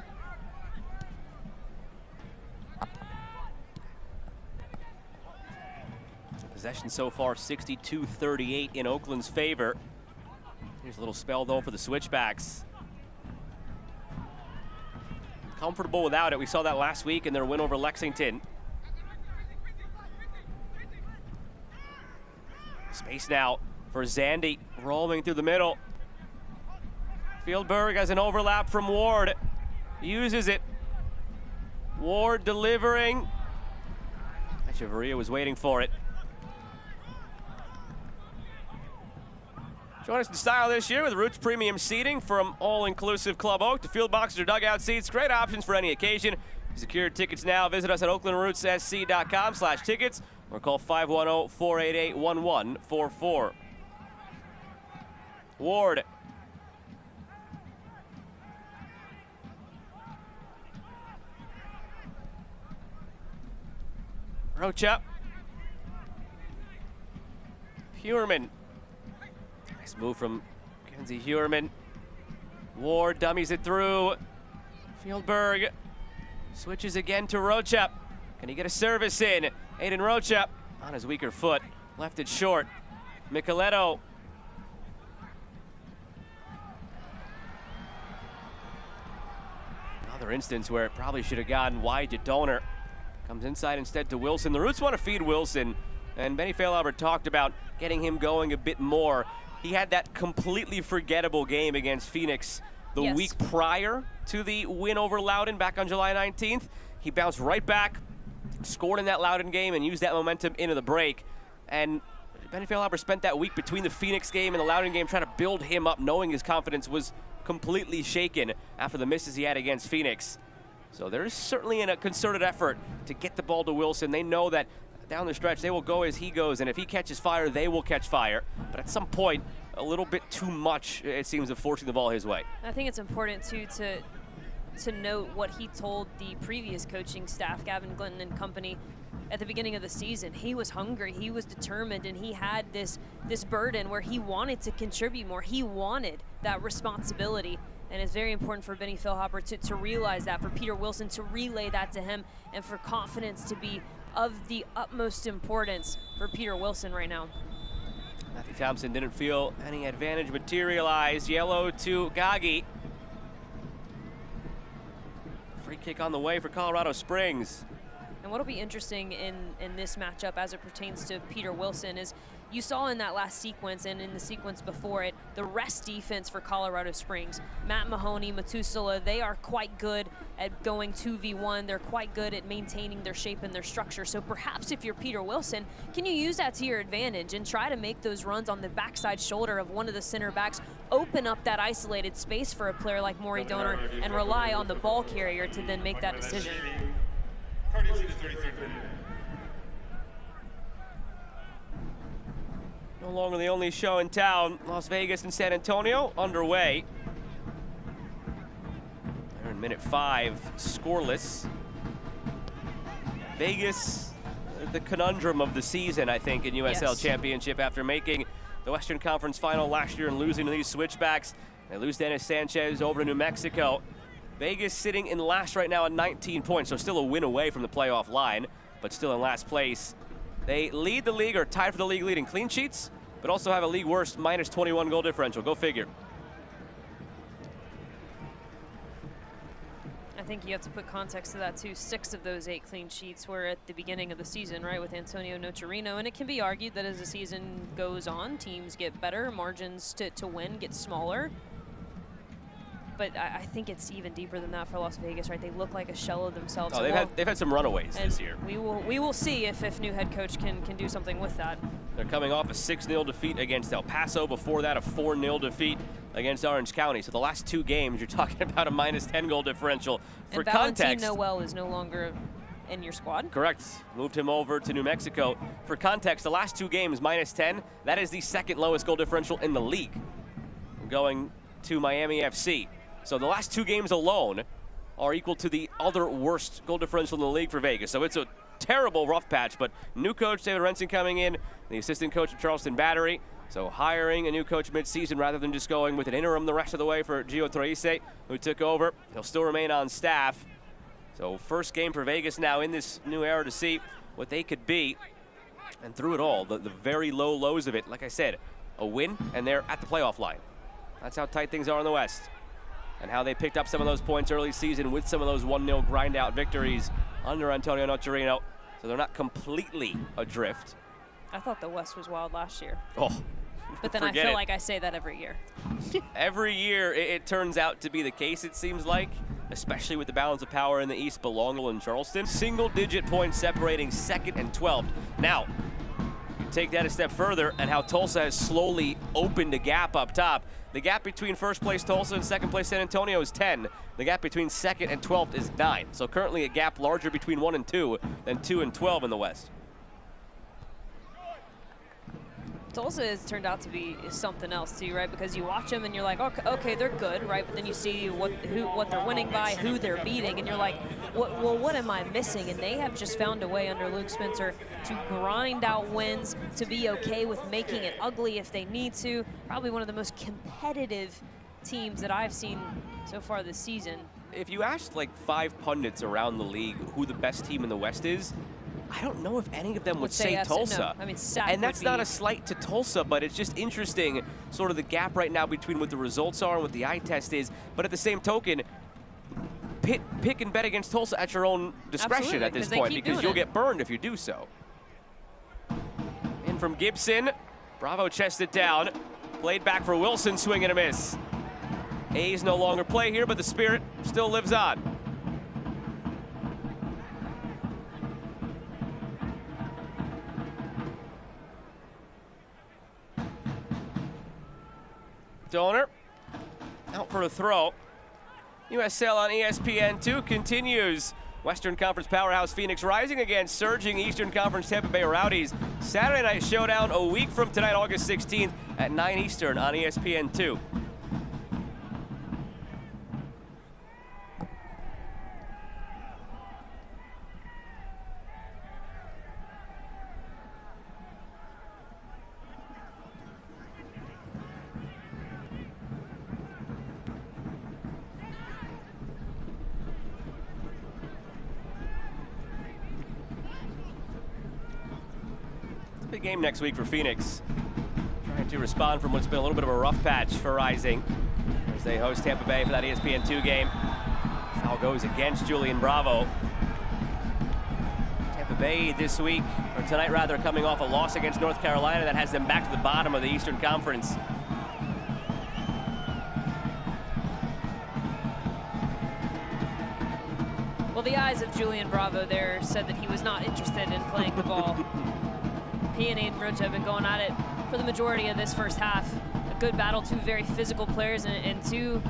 Possession so far 62-38 in Oakland's favor. Here's a little spell though for the switchbacks. Comfortable without it. We saw that last week in their win over Lexington. Space now for Zandy, rolling through the middle. Fieldberg has an overlap from Ward. Uses it. Ward delivering. Echeverria was waiting for it. Join us in style this year with Roots Premium Seating from all-inclusive Club Oak to field boxes or dugout seats. Great options for any occasion. Secure tickets now. Visit us at oaklandrootssc.com/tickets or call 510-488-1144. Ward. Rocha. Heuerman. Nice move from Ken Lindsey Huerman. Ward dummies it through. Fieldberg switches again to Rocha. Can he get a service in? Aiden Rocha on his weaker foot. Left it short. Micheletto. Another instance where it probably should have gotten wide to Donor. Comes inside instead to Wilson. The Roots want to feed Wilson, and Benny Feilhaber talked about getting him going a bit more. He had that completely forgettable game against Phoenix the week prior to the win over Loudoun back on July 19th. He bounced right back, scored in that Loudoun game, and used that momentum into the break. And Benny Feilhaber spent that week between the Phoenix game and the Loudoun game trying to build him up, knowing his confidence was completely shaken after the misses he had against Phoenix. So there is certainly a concerted effort to get the ball to Wilson. They know that down the stretch they will go as he goes, and if he catches fire, they will catch fire. But at some point, a little bit too much, it seems, of forcing the ball his way. I think it's important too to note what he told the previous coaching staff, Gavin Glinton and company, at the beginning of the season. He was hungry, he was determined, and he had this burden where he wanted to contribute more. He wanted that responsibility, and it's very important for Benny Feilhaber to realize that, for Peter Wilson to relay that to him, and for confidence to be of the utmost importance for Peter Wilson right now. Matthew Thompson didn't feel any advantage materialize. Yellow to Gagi. Free kick on the way for Colorado Springs. And what'll be interesting in this matchup as it pertains to Peter Wilson is you saw in that last sequence and in the sequence before it, the rest defense for Colorado Springs. Matt Mahoney, Matusala, they are quite good at going 2v1. They're quite good at maintaining their shape and their structure. So perhaps if you're Peter Wilson, can you use that to your advantage and try to make those runs on the backside shoulder of one of the center backs, open up that isolated space for a player like Maury Donor, and rely on the ball carrier to then make that decision. No longer the only show in town. Las Vegas and San Antonio underway. They're in minute 5, scoreless. Vegas, the conundrum of the season, I think, in USL Championship after making the Western Conference final last year and losing to these Switchbacks. They lose Dennis Sanchez over to New Mexico. Vegas sitting in last right now at 19 points, so still a win away from the playoff line, but still in last place. They lead the league, or tied for the league lead in clean sheets, but also have a league worst minus 21 goal differential. Go figure. I think you have to put context to that too. 6 of those 8 clean sheets were at the beginning of the season, right, with Antonio Nocerino, and it can be argued that as the season goes on, teams get better, margins to win get smaller. But I think it's even deeper than that for Las Vegas, right? They look like a shell of themselves. Oh, they've had some runaways this year. We will see if new head coach can do something with that. They're coming off a 6-0 defeat against El Paso. Before that, a 4-0 defeat against Orange County. So the last 2 games, you're talking about a minus 10 goal differential. For and context, Valentin Noel is no longer in your squad. Correct. Moved him over to New Mexico. For context, the last 2 games, minus 10. That is the 2nd lowest goal differential in the league. Going to Miami FC. So the last 2 games alone are equal to the other worst goal differential in the league for Vegas. So it's a terrible rough patch, but new coach David Renson coming in, the assistant coach of Charleston Battery. So hiring a new coach mid-season rather than just going with an interim the rest of the way for Gio Troise, who took over. He'll still remain on staff. So first game for Vegas now in this new era to see what they could be. And through it all, the very low lows of it, like I said, a win and they're at the playoff line. That's how tight things are in the West. And how they picked up some of those points early season with some of those 1-0 grind-out victories under Antonio Nocerino. So they're not completely adrift. I thought the West was wild last year. Oh, but then I feel like I say that every year. Every year it turns out to be the case, it seems like, especially with the balance of power in the East, Belongal and Charleston. Single-digit points separating 2nd and 12th. Now, you take that a step further and how Tulsa has slowly opened a gap up top. The gap between first place Tulsa and second place San Antonio is 10. The gap between 2nd and 12th is 9. So currently a gap larger between 1 and 2 than 2 and 12 in the West. Tulsa has turned out to be something else too, right? Because you watch them and you're like, okay, they're good, right? But then you see what they're winning by, who they're beating, and you're like, what am I missing? And they have just found a way under Luke Spencer to grind out wins, to be okay with making it ugly if they need to. Probably one of the most competitive teams that I've seen so far this season. If you asked like 5 pundits around the league who the best team in the West is, I don't know if any of them would say Tulsa. No. I mean, and that's not a slight to Tulsa, but it's just interesting sort of the gap right now between what the results are and what the eye test is. But at the same token, pick and bet against Tulsa at your own discretion at this point, because you'll get burned if you do so. In from Gibson, Bravo chested down, played back for Wilson, swing and a miss. A's no longer play here, but the spirit still lives on. Donor out for a throw. USL on ESPN2 continues. Western Conference powerhouse Phoenix rising against surging Eastern Conference Tampa Bay Rowdies. Saturday night showdown a week from tonight, August 16th at 9 Eastern on ESPN2. Big game next week for Phoenix. Trying to respond from what's been a little bit of a rough patch for Rising as they host Tampa Bay for that ESPN2 game. Foul goes against Julian Bravo. Tampa Bay this week, or tonight rather, coming off a loss against North Carolina that has them back to the bottom of the Eastern Conference. Well, the eyes of Julian Bravo there said that he was not interested in playing the ball. He and Aiden Roach have been going at it for the majority of this first half. A good battle, two very physical players and two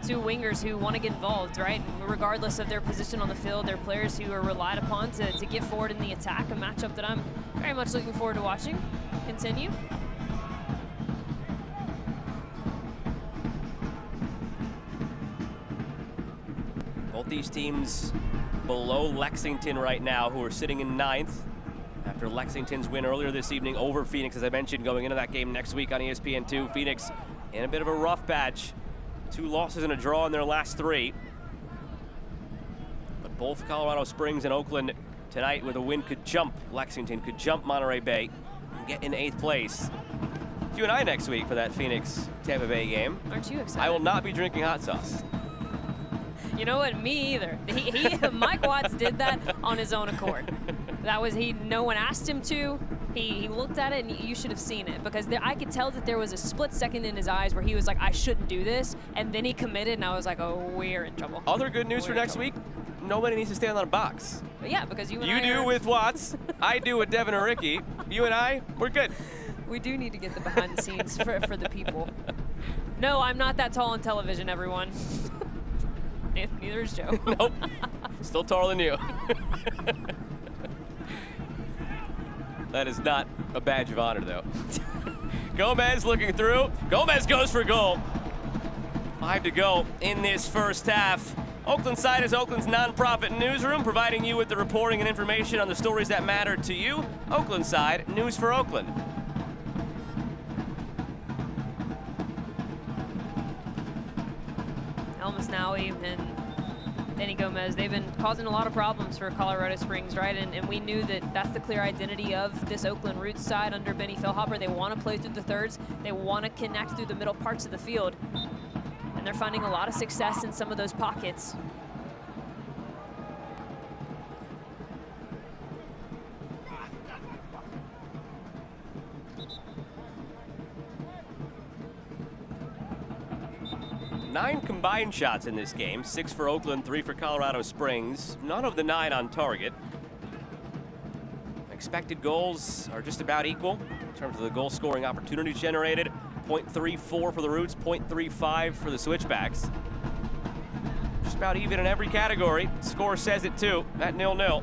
wingers who want to get involved, right? Regardless of their position on the field, they're players who are relied upon to get forward in the attack, a matchup that I'm very much looking forward to watching continue. Both these teams below Lexington right now, who are sitting in 9th. After Lexington's win earlier this evening over Phoenix, as I mentioned, going into that game next week on ESPN2. Phoenix in a bit of a rough patch. 2 losses and a draw in their last 3. But both Colorado Springs and Oakland tonight with a win could jump Lexington, could jump Monterey Bay, and get in 8th place. You and I next week for that Phoenix-Tampa Bay game. Aren't you excited? I will not be drinking hot sauce. You know what? Me either. Mike Watts did that on his own accord. That was no one asked him to. He looked at it, and you should have seen it, because I could tell that there was a split second in his eyes where he was like, I shouldn't do this, and then he committed, and I was like, oh, we're in trouble. Other good news for next week, nobody needs to stand on a box. But yeah, because you do with Watts, I do with Devin or Ricky. You and I, we're good. We do need to get the behind the scenes for the people. No, I'm not that tall on television, everyone. Neither is Joe. Nope. Still taller than you. That is not a badge of honor, though. Gomez looking through. Gomez goes for goal. 5 to go in this first half. Oakland Side is Oakland's nonprofit newsroom, providing you with the reporting and information on the stories that matter to you. Oakland Side, news for Oakland. Elmas Naui and Danny Gomez, they've been causing a lot of problems for Colorado Springs, right? And we knew that that's the clear identity of this Oakland Roots side under Benny Fehlhopper. They want to play through the thirds. They want to connect through the middle parts of the field. And they're finding a lot of success in some of those pockets. Nine combined shots in this game, 6 for Oakland, 3 for Colorado Springs. None of the 9 on target. Expected goals are just about equal in terms of the goal scoring opportunities generated. 0.34 for the Roots, 0.35 for the Switchbacks. Just about even in every category. Score says it too, at 0-0.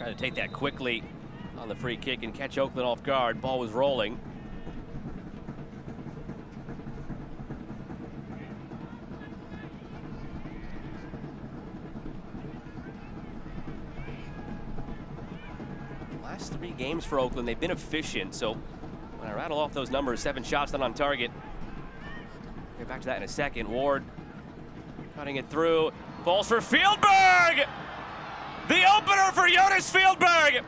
Tried to take that quickly on the free kick and catch Oakland off guard. Ball was rolling. Last 3 games for Oakland, they've been efficient. So when I rattle off those numbers, 7 shots not on target. Get back to that in a second. Ward cutting it through. Falls for Fieldberg! The opener for Jonas Fieldberg!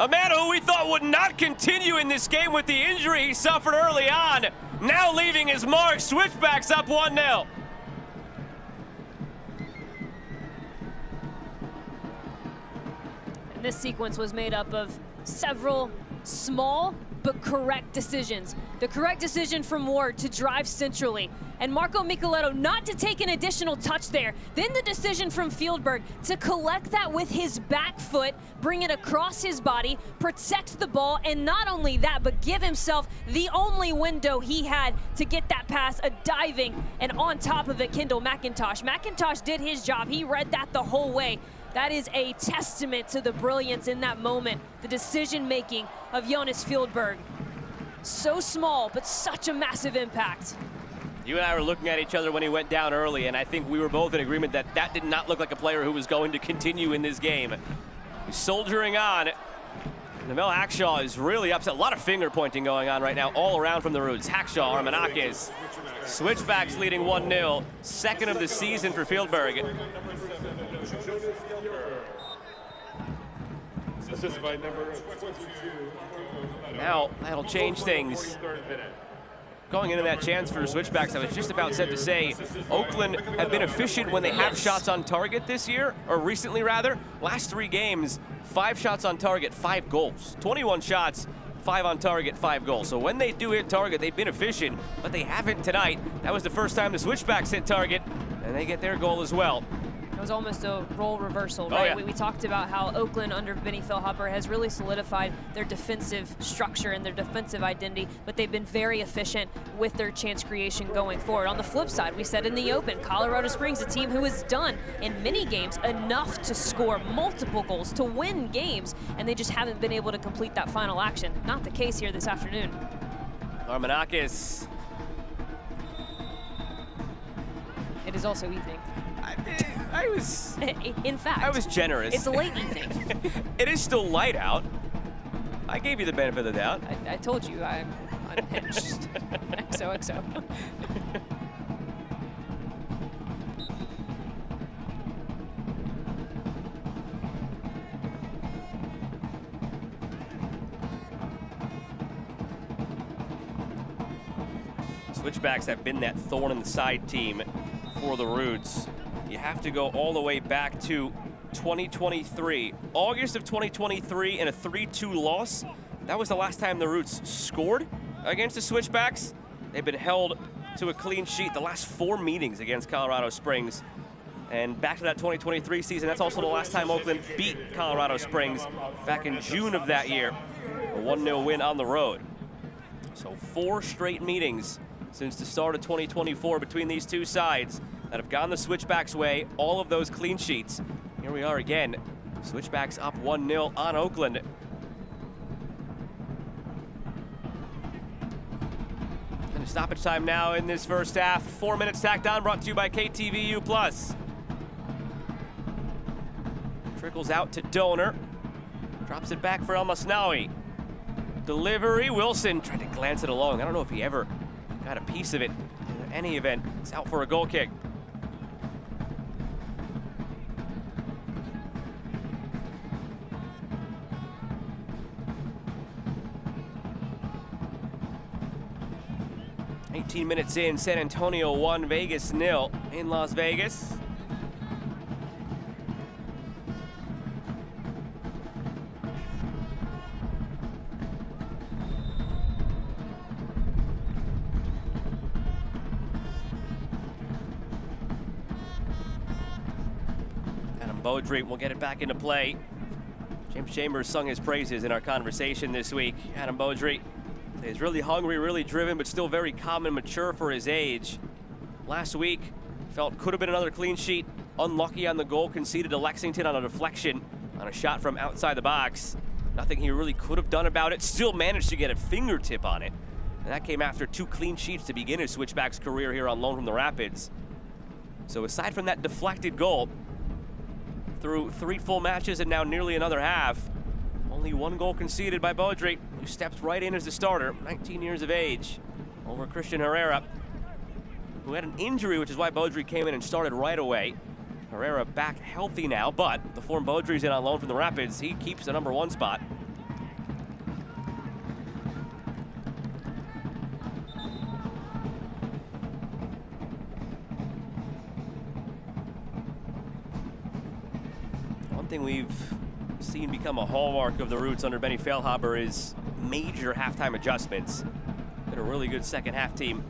A man who we thought would not continue in this game with the injury he suffered early on. Now leaving his mark. Switchbacks up 1-0. This sequence was made up of several small but correct decisions. The correct decision from Ward to drive centrally, and Marco Micheletto not to take an additional touch there. Then the decision from Fieldberg to collect that with his back foot, bring it across his body, protect the ball, and not only that, but give himself the only window he had to get that pass, a diving, and on top of it, Kendall McIntosh. McIntosh did his job. He read that the whole way. That is a testament to the brilliance in that moment, the decision-making of Jonas Fieldberg. So small, but such a massive impact. You and I were looking at each other when he went down early, and I think we were both in agreement that that did not look like a player who was going to continue in this game. He's soldiering on. Namel Hackshaw is really upset. A lot of finger pointing going on right now all around from the Roots. Hackshaw, Armanakis. Switchbacks leading 1-0. Second of the season for Fieldberg. Now, that'll change things. Going into that chance for Switchbacks, I was just about set to say, Oakland have been efficient when they have shots on target this year, or recently rather. Last 3 games, 5 shots on target, 5 goals. 21 shots, 5 on target, 5 goals. So when they do hit target, they've been efficient, but they haven't tonight. That was the first time the Switchbacks hit target, and they get their goal as well. It was almost a role reversal, right? Oh, yeah. We talked about how Oakland under Benny Philhopper has really solidified their defensive structure and their defensive identity, but they've been very efficient with their chance creation going forward. On the flip side, we said in the open, Colorado Springs, a team who has done in many games enough to score multiple goals, to win games, and they just haven't been able to complete that final action. Not the case here this afternoon. Armanakis. It is also evening. I was... In fact, I was generous. It's a late evening. It is still light out. I gave you the benefit of the doubt. I told you I'm unhinged. XOXO. Switchbacks have been that thorn in the side team for the Roots. You have to go all the way back to 2023. August of 2023 in a 3-2 loss. That was the last time the Roots scored against the Switchbacks. They've been held to a clean sheet the last 4 meetings against Colorado Springs. And back to that 2023 season, that's also the last time Oakland beat Colorado Springs back in June of that year. A 1-0 win on the road. So 4 straight meetings since the start of 2024 between these two sides that have gone the Switchbacks' way, all of those clean sheets. Here we are again. Switchbacks up 1-0 on Oakland. And stoppage time now in this first half. 4 minutes tacked on, brought to you by KTVU+. Trickles out to Donor. Drops it back for El Masnawi. Delivery, Wilson tried to glance it along. I don't know if he ever got a piece of it. In any event, it's out for a goal kick. "18 minutes in, San Antonio 1, Vegas 0 in Las Vegas. Beaudry will get it back into play. James Chambers sung his praises in our conversation this week. Adam Beaudry is really hungry, really driven, but still very calm and mature for his age. Last week, felt could have been another clean sheet. Unlucky on the goal, conceded to Lexington on a deflection. on a shot from outside the box. Nothing he really could have done about it. Still managed to get a fingertip on it. And that came after 2 clean sheets to begin his Switchbacks career here on loan from the Rapids. So aside from that deflected goal, through 3 full matches and now nearly another half, only 1 goal conceded by Baudry, who steps right in as the starter, 19 years of age, over Christian Herrera, who had an injury, which is why Baudry came in and started right away. Herrera back healthy now, but the form Baudry's in on loan from the Rapids, he keeps the #1 spot. One thing we've seen become a hallmark of the Roots under Benny Feilhaber is major halftime adjustments. Been a really good second half team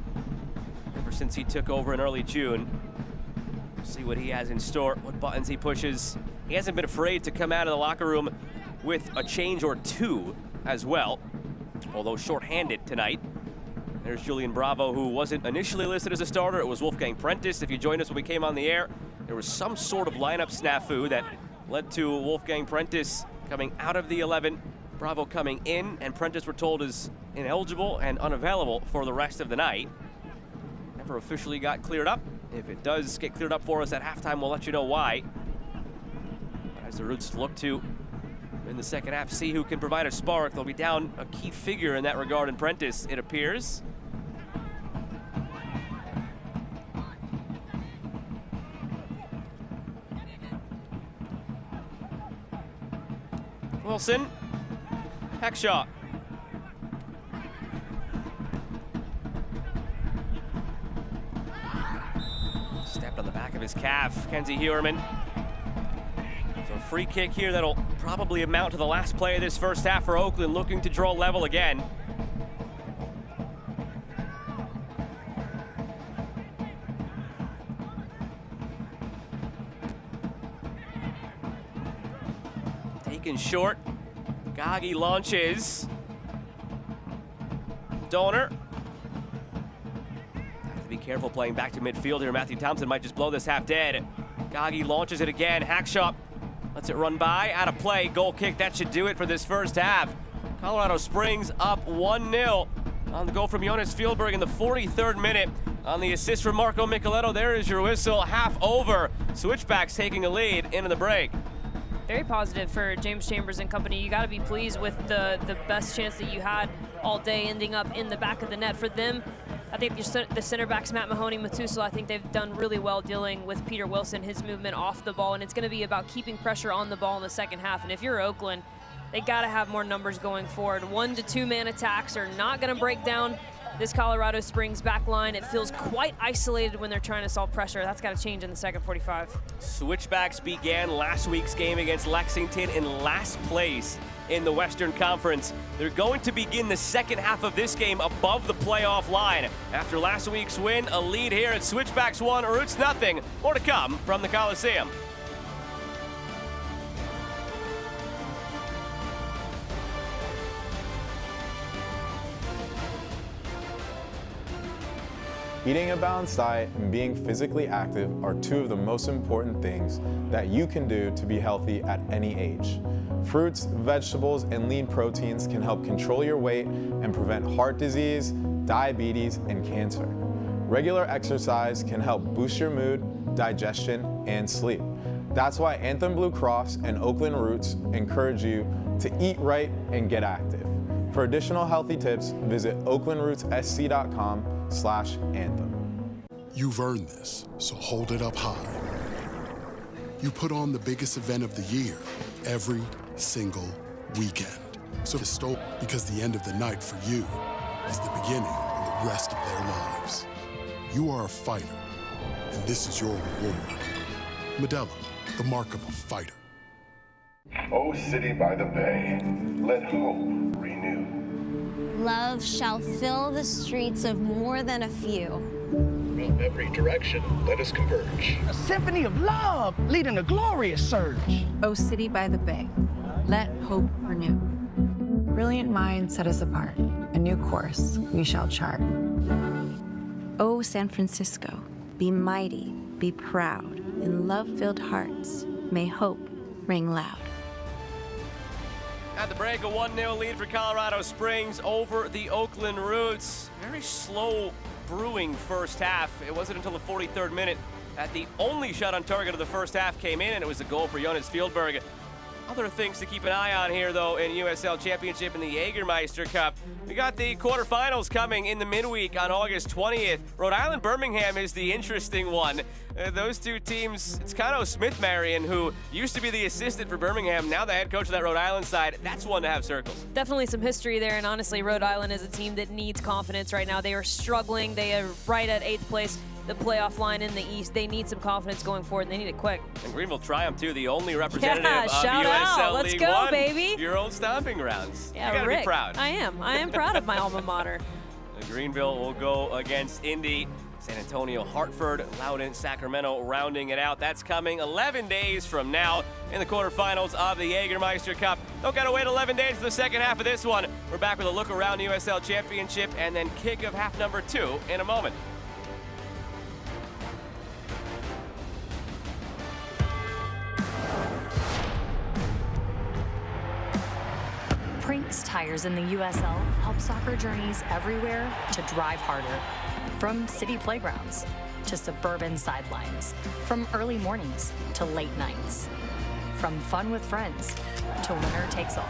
ever since he took over in early June. We'll see what he has in store, what buttons he pushes. He hasn't been afraid to come out of the locker room with a change or 2 as well, although shorthanded tonight. There's Julian Bravo, who wasn't initially listed as a starter. It was Wolfgang Prentice. If you joined us when we came on the air, there was some sort of lineup snafu that led to Wolfgang Prentice coming out of the 11, Bravo coming in, and Prentice, we're told, is ineligible and unavailable for the rest of the night. Never officially got cleared up. If it does get cleared up for us at halftime, we'll let you know why. As the Roots look to, in the second half, see who can provide a spark. They'll be down a key figure in that regard in Prentice, it appears. Wilson, Heckshaw. Stepped on the back of his calf, Kenzie Hewerman. So a free kick here that'll probably amount to the last play of this first half for Oakland, looking to draw level again. Taken short. Gagi launches. Donor. Have to be careful playing back to midfield here. Matthew Thompson might just blow this half dead. Gagi launches it again. Hackshaw lets it run by. Out of play. Goal kick. That should do it for this first half. Colorado Springs up 1-0 on the goal from Jonas Fjellberg in the 43rd minute. On the assist from Marco Micheletto, there is your whistle. Half over. Switchbacks taking a lead into the break. Very positive for James Chambers and company. You got to be pleased with the best chance that you had all day ending up in the back of the net. For them, I think the center backs, Matt Mahoney, Matusala, I think they've done really well dealing with Peter Wilson, his movement off the ball, and it's going to be about keeping pressure on the ball in the second half. And if you're Oakland, they got to have more numbers going forward. 1- to 2-man attacks are not going to break down this Colorado Springs back line. It feels quite isolated when they're trying to solve pressure. That's got to change in the second 45. Switchbacks began last week's game against Lexington in last place in the Western Conference. They're going to begin the second half of this game above the playoff line. After last week's win, a lead here at Switchbacks 1, Roots nothing. More to come from the Coliseum. Eating a balanced diet and being physically active are 2 of the most important things that you can do to be healthy at any age. Fruits, vegetables, and lean proteins can help control your weight and prevent heart disease, diabetes, and cancer. Regular exercise can help boost your mood, digestion, and sleep. That's why Anthem Blue Cross and Oakland Roots encourage you to eat right and get active. For additional healthy tips, visit oaklandrootssc.com/anthem. You've earned this, so hold it up high. You put on the biggest event of the year every single weekend. So to stop, because the end of the night for you is the beginning of the rest of their lives. You are a fighter, and this is your reward. Modelo, the mark of a fighter. O city by the bay, let hope renew. Love shall fill the streets of more than a few. From every direction, let us converge. A symphony of love leading a glorious surge. O city by the bay, let hope renew. Brilliant minds set us apart. A new course we shall chart. O San Francisco, be mighty, be proud. In love-filled hearts, may hope ring loud. At the break, a 1-0 lead for Colorado Springs over the Oakland Roots. Very slow brewing first half. It wasn't until the 43rd minute that the only shot on target of the first half came in, and it was a goal for Jonas Fieldberg. Other things to keep an eye on here, though, in USL Championship and the Jägermeister Cup. We got the quarterfinals coming in the midweek on August 20th. Rhode Island-Birmingham is the interesting one. Those two teams, it's Cano Smith-Marion, who used to be the assistant for Birmingham, now the head coach of that Rhode Island side. That's one to have circled. Definitely some history there, and honestly, Rhode Island is a team that needs confidence right now. They are struggling. They are right at 8th place, the playoff line in the East. They need some confidence going forward, and they need it quick. And Greenville Triumph, too, the only representative of shout USL out. Let's League go, One. baby. Your old stomping grounds. Yeah, you gotta Rick, be proud. I am proud of my alma mater. Greenville will go against Indy. San Antonio, Hartford, Loudoun, Sacramento rounding it out. That's coming 11 days from now in the quarterfinals of the Jägermeister Cup. Don't gotta wait 11 days for the second half of this one. We're back with a look around the USL Championship and then kick of half number 2 in a moment. Prinks tires in the USL help soccer journeys everywhere to drive harder. From city playgrounds to suburban sidelines, from early mornings to late nights, from fun with friends to winner takes all,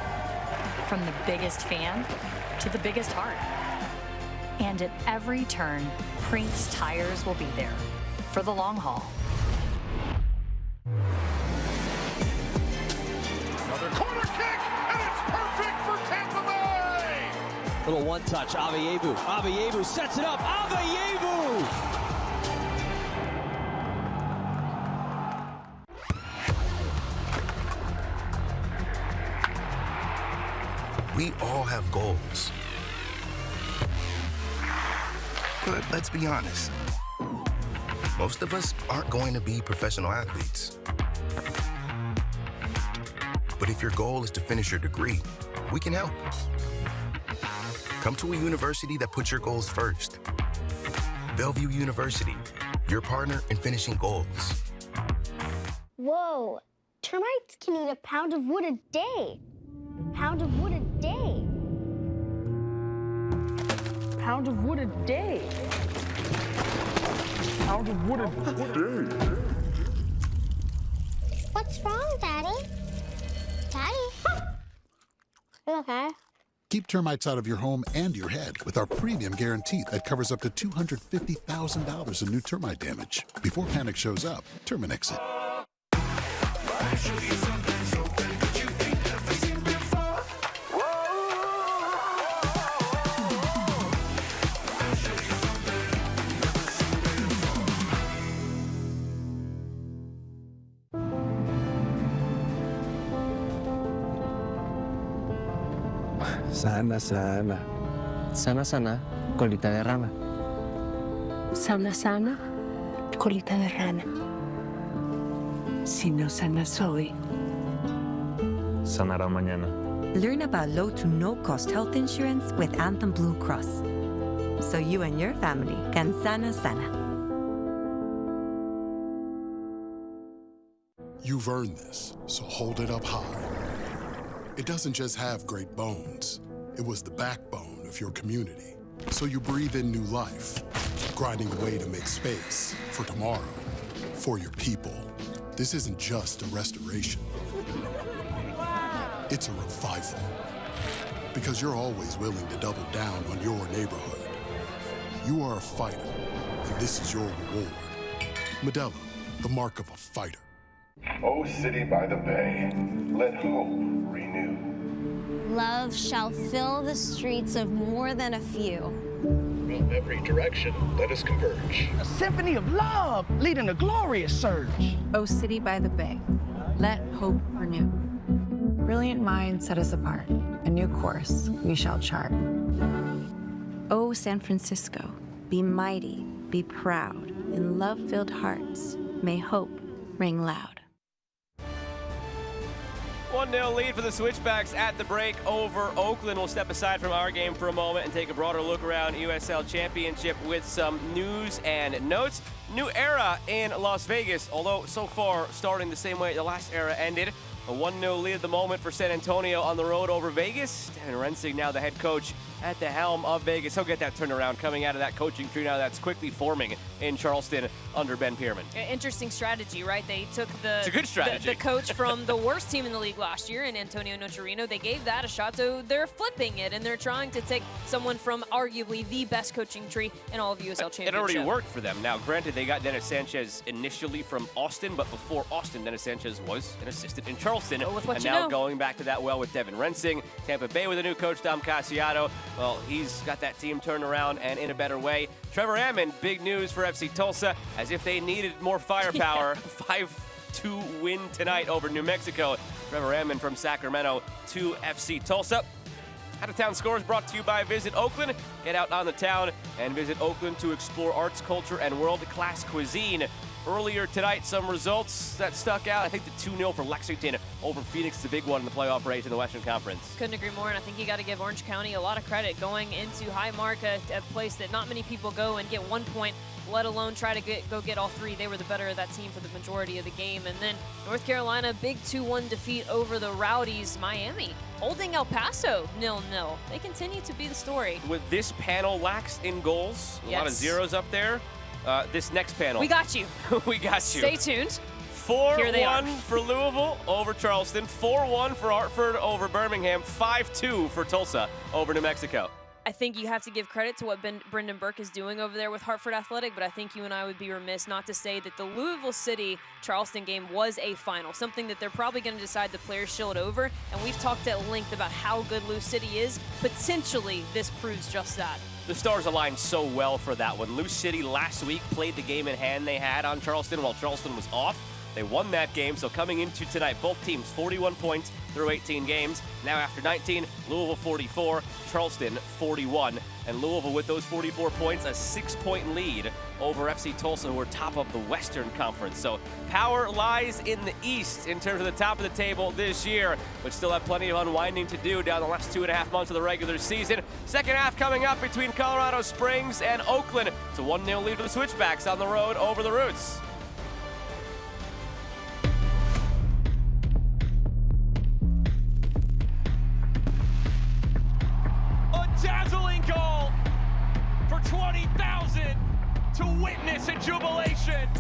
from the biggest fan to the biggest heart. And at every turn, Prinks tires will be there for the long haul. Another corner kick, and it's perfect for Tampa Bay! Little one-touch, Avievu. Avievu sets it up. Avievu! We all have goals. But let's be honest. Most of us aren't going to be professional athletes. But if your goal is to finish your degree, we can help. Come to a university that puts your goals first. Bellevue University, your partner in finishing goals. Whoa, termites can eat a pound of wood a day. Pound of wood a day. Pound of wood a day. Pound of wood a day. What's wrong, Daddy? Daddy? You okay? Keep termites out of your home and your head with our premium guarantee that covers up to $250,000 in new termite damage. Before panic shows up, Terminix it. Sana, sana. Sana, sana, colita de rana. Sana, sana, colita de rana. Si no sanas hoy, sanará mañana. Learn about low to no-cost health insurance with Anthem Blue Cross, so you and your family can sana sana. You've earned this, so hold it up high. It doesn't just have great bones. It was the backbone of your community. So you breathe in new life, grinding away to make space for tomorrow, for your people. This isn't just a restoration. It's a revival. Because you're always willing to double down on your neighborhood. You are a fighter, and this is your reward. Modelo, the mark of a fighter. O city by the bay, let hope renew. Love shall fill the streets of more than a few. From every direction, let us converge. A symphony of love leading a glorious surge. O city by the bay, let hope renew. Brilliant minds set us apart. A new course we shall chart. O San Francisco, be mighty, be proud. In love-filled hearts, may hope ring loud. 1-0 lead for the Switchbacks at the break over Oakland. We'll step aside from our game for a moment and take a broader look around USL Championship with some news and notes. new era in Las Vegas, although so far starting the same way the last era ended. A 1-0 lead at the moment for San Antonio on the road over Vegas. Devin Rensing now the head coach at the helm of Vegas. He'll get that turned around coming out of that coaching tree now that's quickly forming in Charleston under Ben Pierman. Interesting strategy, right? They took it's a good strategy. the coach from the worst team in the league last year in Antonio Nocerino. They gave that a shot, so they're flipping it, and they're trying to take someone from arguably the best coaching tree in all of USL Championship. It already worked for them. Now, granted, they got Dennis Sanchez initially from Austin, but before Austin, Dennis Sanchez was an assistant in Charleston. And now going back to that well with Devin Rensing. Tampa Bay with a new coach, Dom Casiato. Well, he's got that team turned around and in a better way. Trevor Ammon, big news for FC Tulsa, as if they needed more firepower. 5-2 win tonight over New Mexico. Trevor Ammon from Sacramento to FC Tulsa. Out-of-town scores brought to you by Visit Oakland. Get out on the town and visit Oakland to explore arts, culture, and world-class cuisine. Earlier tonight, some results that stuck out. I think the 2-0 for Lexington over Phoenix is a big one in the playoff race in the Western Conference. Couldn't agree more, and I think you got to give Orange County a lot of credit going into Highmark, a place that not many people go and get 1 point, let alone try to go get all three. They were the better of that team for the majority of the game. And then North Carolina, big 2-1 defeat over the Rowdies. Miami holding El Paso 0-0. They continue to be the story. With this panel lax in goals, a lot of zeros up there. This next panel. We got you. We got you. Stay tuned. 4-1 for Louisville over Charleston. 4-1 for Hartford over Birmingham. 5-2 for Tulsa over New Mexico. I think you have to give credit to what Brendan Burke is doing over there with Hartford Athletic, but I think you and I would be remiss not to say that the Louisville City-Charleston game was a final, something that they're probably going to decide the players shield over, and we've talked at length about how good Lou City is. Potentially, this proves just that. The stars aligned so well for that one. Lou City last week played the game in hand they had on Charleston while Charleston was off. They won that game, so coming into tonight, both teams 41 points through 18 games. Now after 19, Louisville 44, Charleston 41. And Louisville with those 44 points, a 6-point lead over FC Tulsa, who are top of the Western Conference. So power lies in the East in terms of the top of the table this year, but still have plenty of unwinding to do down the last 2.5 months of the regular season. Second half coming up between Colorado Springs and Oakland. It's a 1-0 lead for the Switchbacks on the road over the Roots. Dazzling goal for 20,000 to witness a jubilation.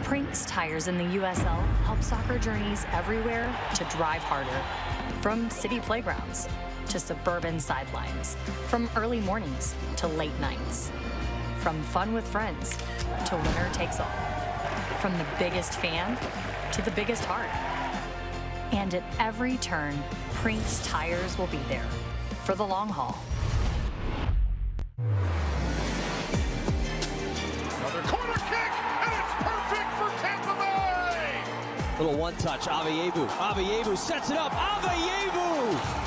Prinks tires in the USL help soccer journeys everywhere to drive harder. From city playgrounds to suburban sidelines. From early mornings to late nights. From fun with friends to winner takes all. From the biggest fan to the biggest heart. And at every turn, Prinks tires will be there for the long haul. Another corner kick, and it's perfect for Tampa Bay! Little one-touch, Avievu. Avievu sets it up. Avievu!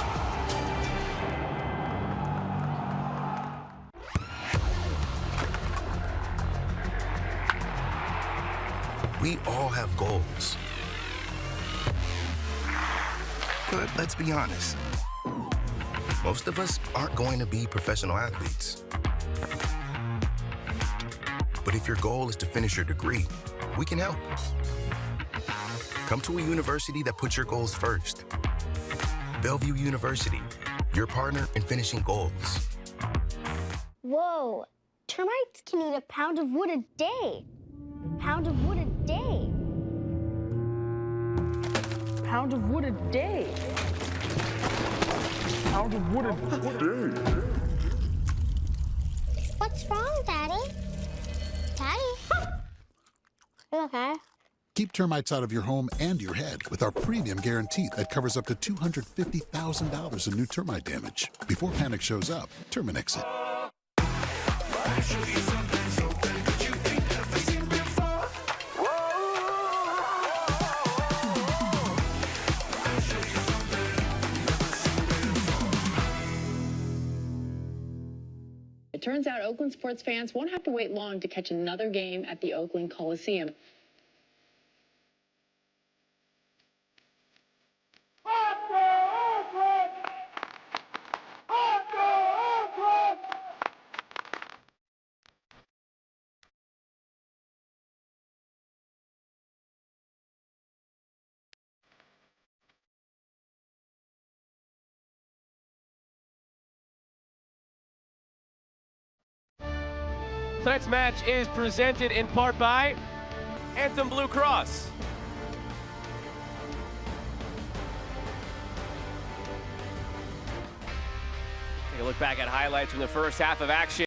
We all have goals. But let's be honest. Most of us aren't going to be professional athletes. But if your goal is to finish your degree, we can help. Come to a university that puts your goals first. Bellevue University, your partner in finishing goals. Whoa, termites can eat a pound of wood a day. Pound of wood a day. Pound of wood a day. Pound of wood a day. What's wrong, Daddy? Daddy? You okay? Keep termites out of your home and your head with our premium guarantee that covers up to $250,000 in new termite damage. Before panic shows up, Terminix it. turns out Oakland sports fans won't have to wait long to catch another game at the Oakland Coliseum. Tonight's match is presented in part by Anthem Blue Cross. Take a look back at highlights from the first half of action.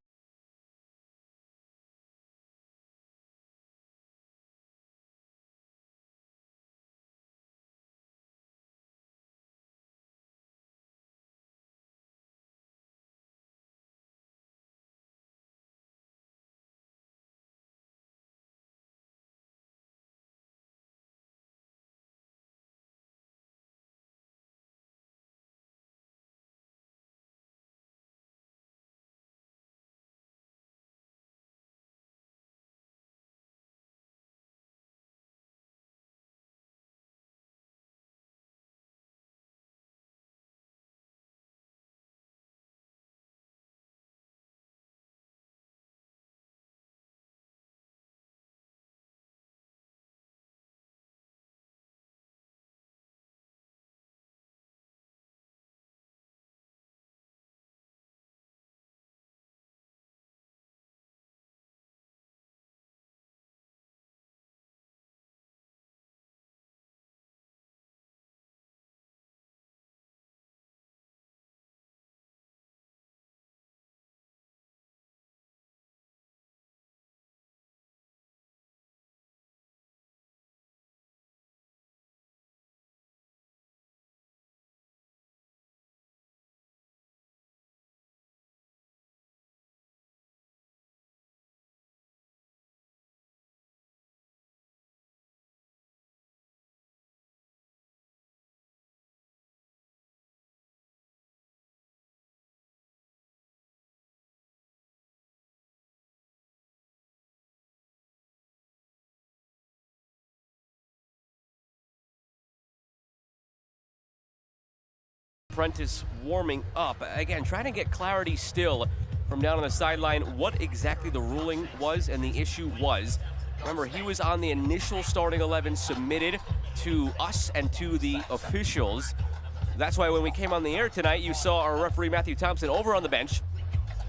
Prentice warming up. Again, trying to get clarity still from down on the sideline what exactly the ruling was and the issue was. Remember, he was on the initial starting 11 submitted to us and to the officials. That's why when we came on the air tonight, you saw our referee Matthew Thompson over on the bench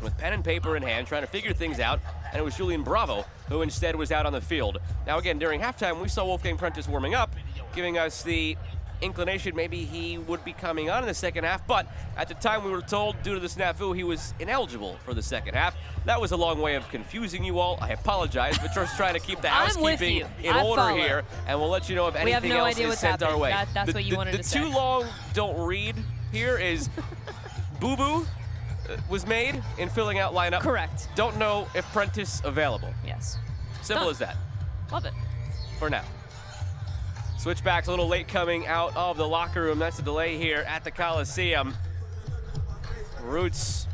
with pen and paper in hand trying to figure things out, and it was Julian Bravo who instead was out on the field. Now again, during halftime, we saw Wolfgang Prentice warming up, giving us the inclination maybe he would be coming on in the second half, but at the time we were told due to the snafu he was ineligible for the second half. That was a long way of confusing you all. I apologize, but just trying to keep the housekeeping in order here, and we'll let you know if anything else is sent our way. That's what you wanted to say. The too long don't read here is boo-boo was made in filling out lineup. Correct. Don't know if Prentice available. Yes. Simple as that. Love it. For now. Switchbacks a little late coming out of the locker room. That's a delay here at the Coliseum. Roots,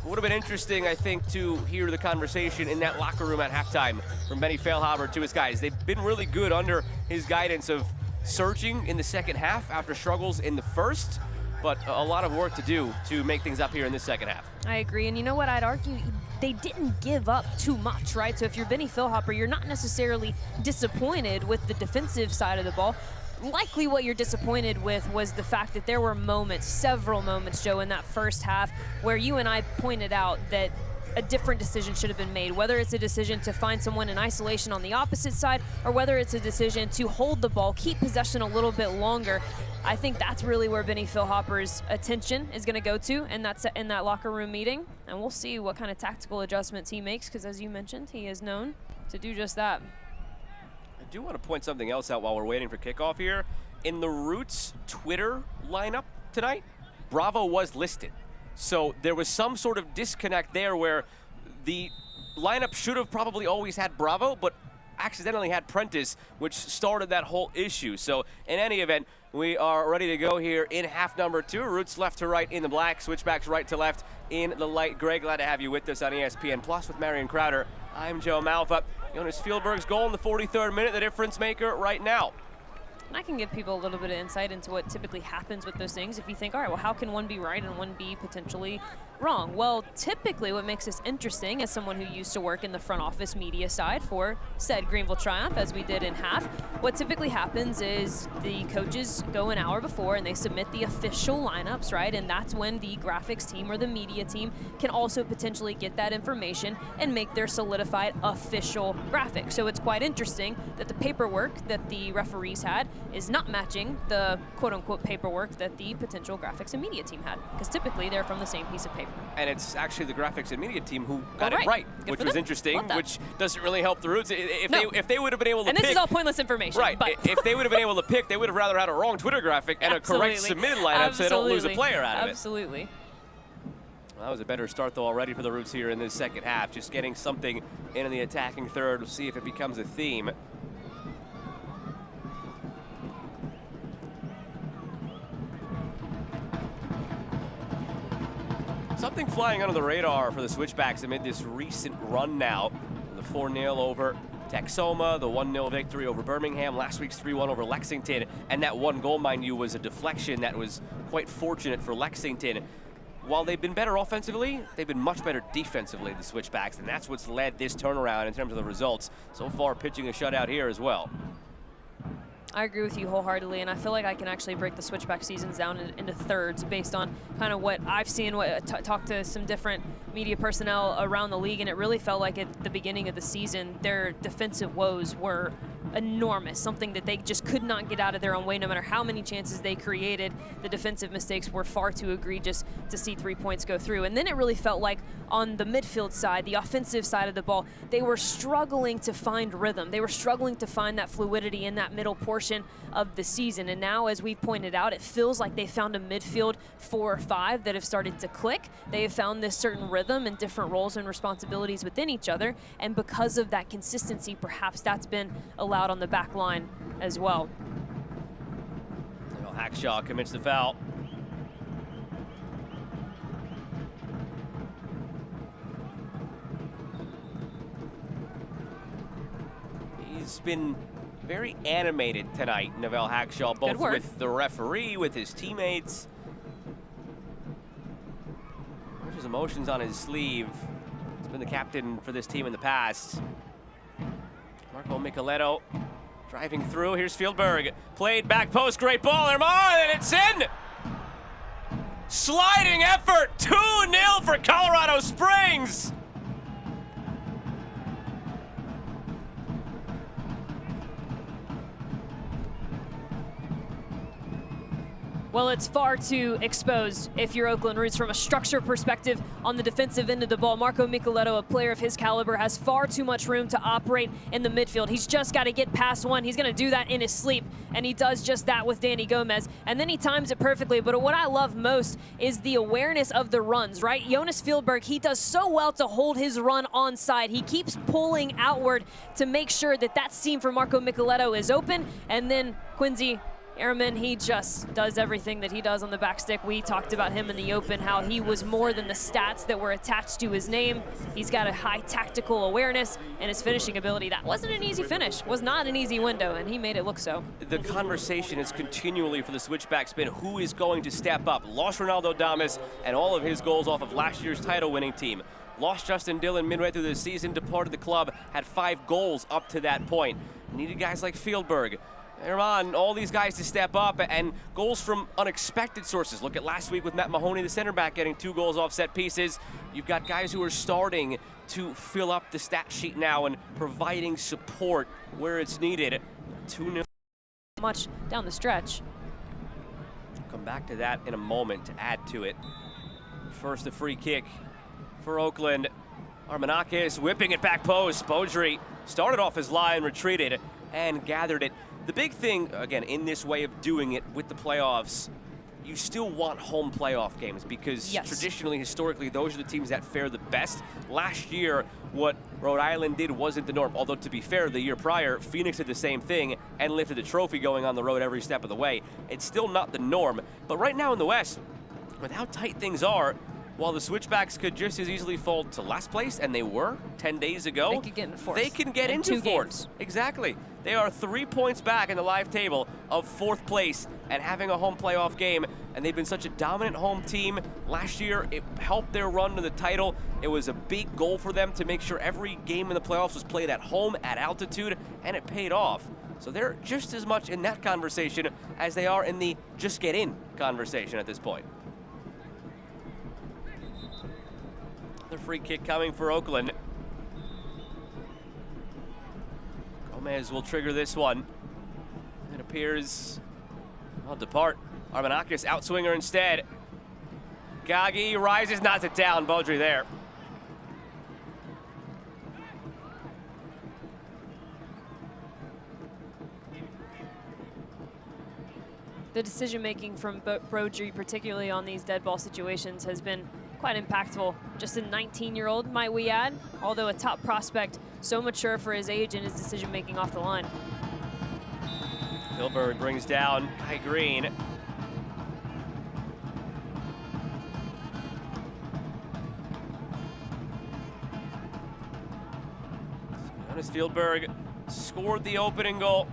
would have been interesting, I think, to hear the conversation in that locker room at halftime from Benny Feilhaber to his guys. They've been really good under his guidance of surging in the second half after struggles in the first, but a lot of work to do to make things up here in this second half. I agree, and you know what, I'd argue they didn't give up too much, right? So if you're Benny Feilhaber, you're not necessarily disappointed with the defensive side of the ball. Likely what you're disappointed with was the fact that there were moments, several moments, Joe, in that first half where you and I pointed out that a different decision should have been made, whether it's a decision to find someone in isolation on the opposite side or whether it's a decision to hold the ball, keep possession a little bit longer. I think that's really where Benny Feilhaber's attention is going to go to, and that's in that locker room meeting. And we'll see what kind of tactical adjustments he makes, because as you mentioned, he is known to do just that. I do want to point something else out while we're waiting for kickoff here. In the Roots Twitter lineup tonight, Bravo was listed. So there was some sort of disconnect there where the lineup should have probably always had Bravo, but accidentally had Prentice, which started that whole issue. So in any event, we are ready to go here in half number 2. Roots left to right in the black, Switchbacks right to left in the light gray. Glad to have you with us on ESPN Plus with Marion Crowder. I'm Joe Malfa. Jonas Fieldberg's goal in the 43rd minute, the difference maker right now. And I can give people a little bit of insight into what typically happens with those things. If you think, all right, well, how can one be right and one be potentially wrong? Well, typically what makes this interesting, as someone who used to work in the front office media side for said Greenville Triumph, as we did in half, what typically happens is the coaches go an hour before and they submit the official lineups, right? And that's when the graphics team or the media team can also potentially get that information and make their solidified official graphic. So it's quite interesting that the paperwork that the referees had is not matching the quote-unquote paperwork that the potential graphics and media team had, because typically they're from the same piece of paper. And it's actually the graphics and media team who got it right, which was interesting, which doesn't really help the Roots. If they would have been able to pick, this is all pointless information. Right. But if they would have been able to pick, they would have rather had a wrong Twitter graphic and a correct submitted lineup so they don't lose a player out of it. Absolutely. Well, that was a better start, though, already for the Roots here in this second half. Just getting something in the attacking third. We'll see if it becomes a theme. Something flying under the radar for the Switchbacks amid this recent run now. The 4-0 over Texoma, the 1-0 victory over Birmingham, last week's 3-1 over Lexington, and that one goal, mind you, was a deflection that was quite fortunate for Lexington. While they've been better offensively, they've been much better defensively, the Switchbacks, and that's what's led this turnaround in terms of the results. So far, pitching a shutout here as well. I agree with you wholeheartedly, and I feel like I can actually break the Switchback seasons down into thirds based on kind of what I've seen, talked to some different media personnel around the league, and it really felt like at the beginning of the season, their defensive woes were enormous, something that they just could not get out of their own way no matter how many chances they created. The defensive mistakes were far too egregious to see 3 points go through. And then it really felt like on the midfield side, the offensive side of the ball, they were struggling to find rhythm. They were struggling to find that fluidity in that middle portion of the season. And now, as we've pointed out, it feels like they found a midfield 4 or 5 that have started to click. They have found this certain rhythm and different roles and responsibilities within each other. And because of that consistency, perhaps that's been allowed on the back line as well. Hackshaw commits the foul. He's been very animated tonight, Neville Hackshaw, both with the referee, with his teammates. There's his emotions on his sleeve. He's been the captain for this team in the past. Marco Micheletto driving through. Here's Fieldberg. Played back post. Great ball. Herman, and it's in. Sliding effort. 2-0 for Colorado Springs. Well, it's far too exposed if you're Oakland Roots from a structure perspective on the defensive end of the ball. Marco Micheletto, a player of his caliber, has far too much room to operate in the midfield. He's just got to get past one. He's going to do that in his sleep, and he does just that with Danny Gomez. And then he times it perfectly. But what I love most is the awareness of the runs, right? Jonas Fieldberg, he does so well to hold his run on side. He keeps pulling outward to make sure that that seam for Marco Micheletto is open. And then Quincy Ehrman, he just does everything that he does on the back stick. We talked about him in the open, how he was more than the stats that were attached to his name. He's got a high tactical awareness and his finishing ability. That wasn't an easy finish, was not an easy window, and he made it look so. The conversation is continually for the Switchbacks been who is going to step up. Lost Ronaldo Damas and all of his goals off of last year's title-winning team. Lost Justin Dillon midway through the season, departed the club, had 5 goals up to that point. Needed guys like Fieldberg, Herman, all these guys to step up, and goals from unexpected sources. Look at last week with Matt Mahoney, the center back, getting 2 goals off set pieces. You've got guys who are starting to fill up the stat sheet now and providing support where it's needed. 2-0. Much down the stretch. Come back to that in a moment to add to it. First, a free kick for Oakland. Armanakis whipping it back post. Beaudry started off his line, retreated, and gathered it. The big thing, again, in this way of doing it with the playoffs, you still want home playoff games because traditionally, historically, those are the teams that fare the best. Last year, what Rhode Island did wasn't the norm, although to be fair, the year prior, Phoenix did the same thing and lifted the trophy going on the road every step of the way. It's still not the norm, but right now in the West, with how tight things are, while the Switchbacks could just as easily fall to last place, and they were 10 days ago, they could get into fourth. They can get into fourth. Exactly. They are 3 points back in the live table of 4th place and having a home playoff game, and they've been such a dominant home team. Last year, it helped their run to the title. It was a big goal for them to make sure every game in the playoffs was played at home, at altitude, and it paid off. So they're just as much in that conversation as they are in the just get in conversation at this point. Another free kick coming for Oakland. Gomez will trigger this one. It appears I'll depart. Armanakis outswinger instead. Gagi rises, knocks it down. Baudry there. The decision-making from Baudry, particularly on these dead ball situations, has been quite impactful. Just a 19-year-old, might we add, although a top prospect, so mature for his age and his decision-making off the line. Fieldberg brings down Kai Green. Jonas Fieldberg scored the opening goal.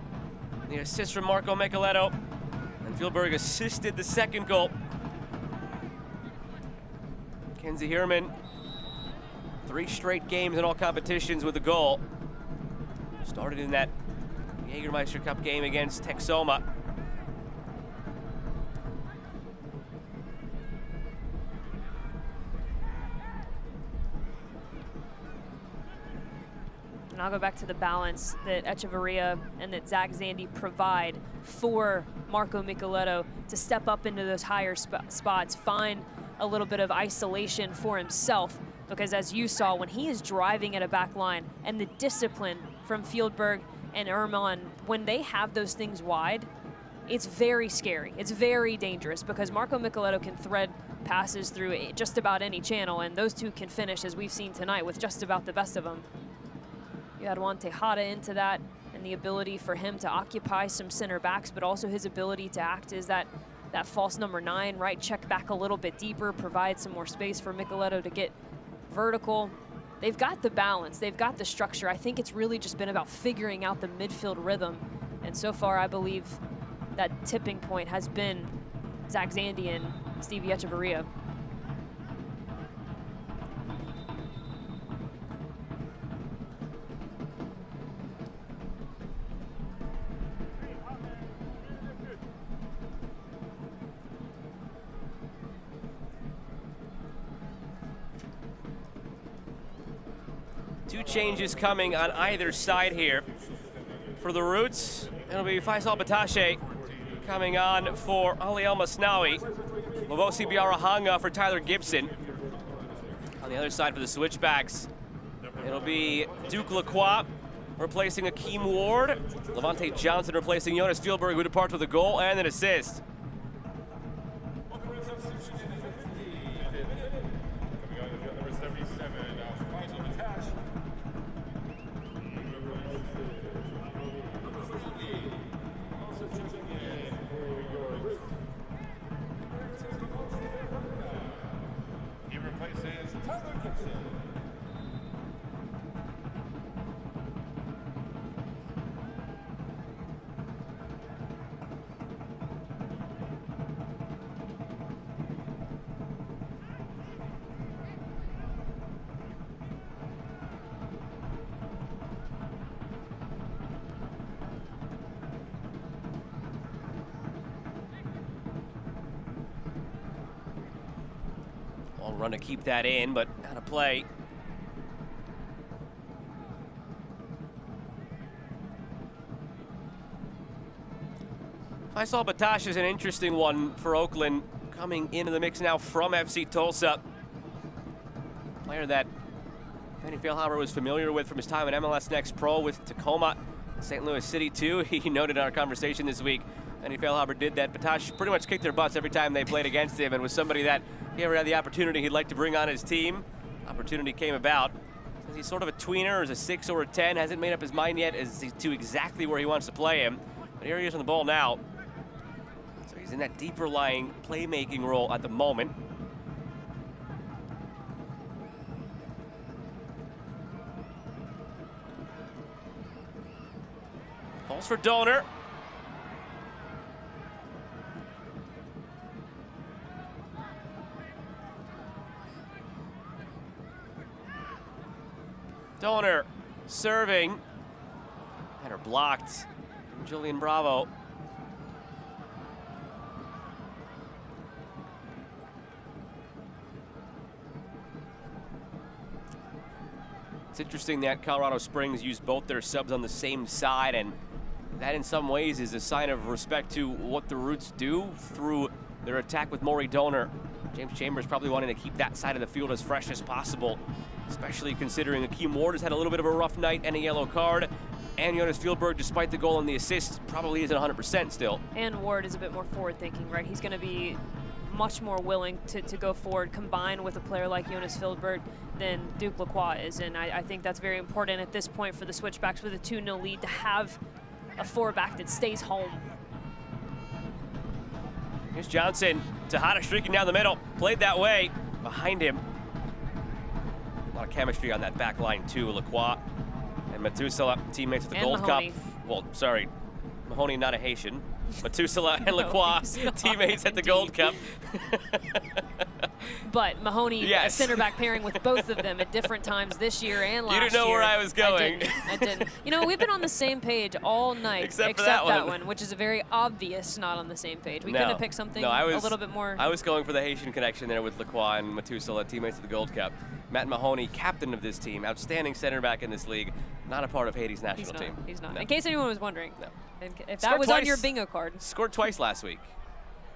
The assist from Marco Micheletto. And Fieldberg assisted the second goal. Kenzie Hierman, 3 straight games in all competitions with a goal. Started in that Jägermeister Cup game against Texoma. And I'll go back to the balance that Echeverria and that Zach Zandy provide for Marco Micheletto to step up into those higher spots, find a little bit of isolation for himself, because as you saw, when he is driving at a back line and the discipline from Fieldberg and Erman, when they have those things wide, it's very scary. It's very dangerous because Marco Micheletto can thread passes through just about any channel, and those two can finish, as we've seen tonight, with just about the best of them. You add Juan Tejada into that, and the ability for him to occupy some center backs, but also his ability to act as that false number 9, right? Check back a little bit deeper, provide some more space for Micheletto to get vertical. They've got the balance, they've got the structure. I think it's really just been about figuring out the midfield rhythm. And so far, I believe that tipping point has been Zach Zandy and Stevie Echeverria. Two changes coming on either side here. For the Roots, it'll be Faisal Batashe coming on for Ali El Masnawi. Lavosi Biarahanga for Tyler Gibson. On the other side for the Switchbacks, it'll be Duke Lacroix replacing Akeem Ward. Levante Johnson replacing Jonas Fieldberg, who departs with a goal and an assist. Run to keep that in, but out of play. Faisal Batash is an interesting one for Oakland, coming into the mix now from FC Tulsa. Player that Benny Feilhaber was familiar with from his time at MLS Next Pro with Tacoma, St. Louis City too. He noted in our conversation this week Any Feilhaber did that. Batash pretty much kicked their butts every time they played against him, and was somebody that if he ever had the opportunity he'd like to bring on his team. Opportunity came about. Says he's sort of a tweener, as a 6 or a 10, hasn't made up his mind yet as to exactly where he wants to play him. But here he is on the ball now. So he's in that deeper lying playmaking role at the moment. Balls for Donor. Donor serving. Header blocked. Julian Bravo. It's interesting that Colorado Springs used both their subs on the same side, and that in some ways is a sign of respect to what the Roots do through their attack with Maury Donor. James Chambers probably wanting to keep that side of the field as fresh as possible, especially considering Akeem Ward has had a little bit of a rough night and a yellow card. And Jonas Fieldberg, despite the goal and the assist, probably isn't 100% still. And Ward is a bit more forward-thinking, right? He's going to be much more willing to go forward, combined with a player like Jonas Fieldberg than Duke Lacroix is. And I think that's very important at this point for the Switchbacks with a 2-0 lead to have a forward-back that stays home. Here's Johnson. Tejada streaking down the middle. Played that way. Behind him. A lot of chemistry on that back line, too. Lacroix and Matusala, teammates at the Gold Mahoney. Cup. Well, sorry. Mahoney, not a Haitian. Matusala and Lacroix, teammates at the Gold Cup. But Mahoney, yes. A center back pairing with both of them at different times this year and last year. You didn't know where I was going. I didn't. You know, we've been on the same page all night, except for that one, which is a very obvious not on the same page. We couldn't have picked something a little bit more. I was going for the Haitian connection there with Lacroix and Matusala, teammates at the Gold Cup. Matt Mahoney, captain of this team, outstanding center back in this league, not a part of Haiti's national team. He's not. No. In case anyone was wondering. No. If that was on your bingo card. Scored twice last week.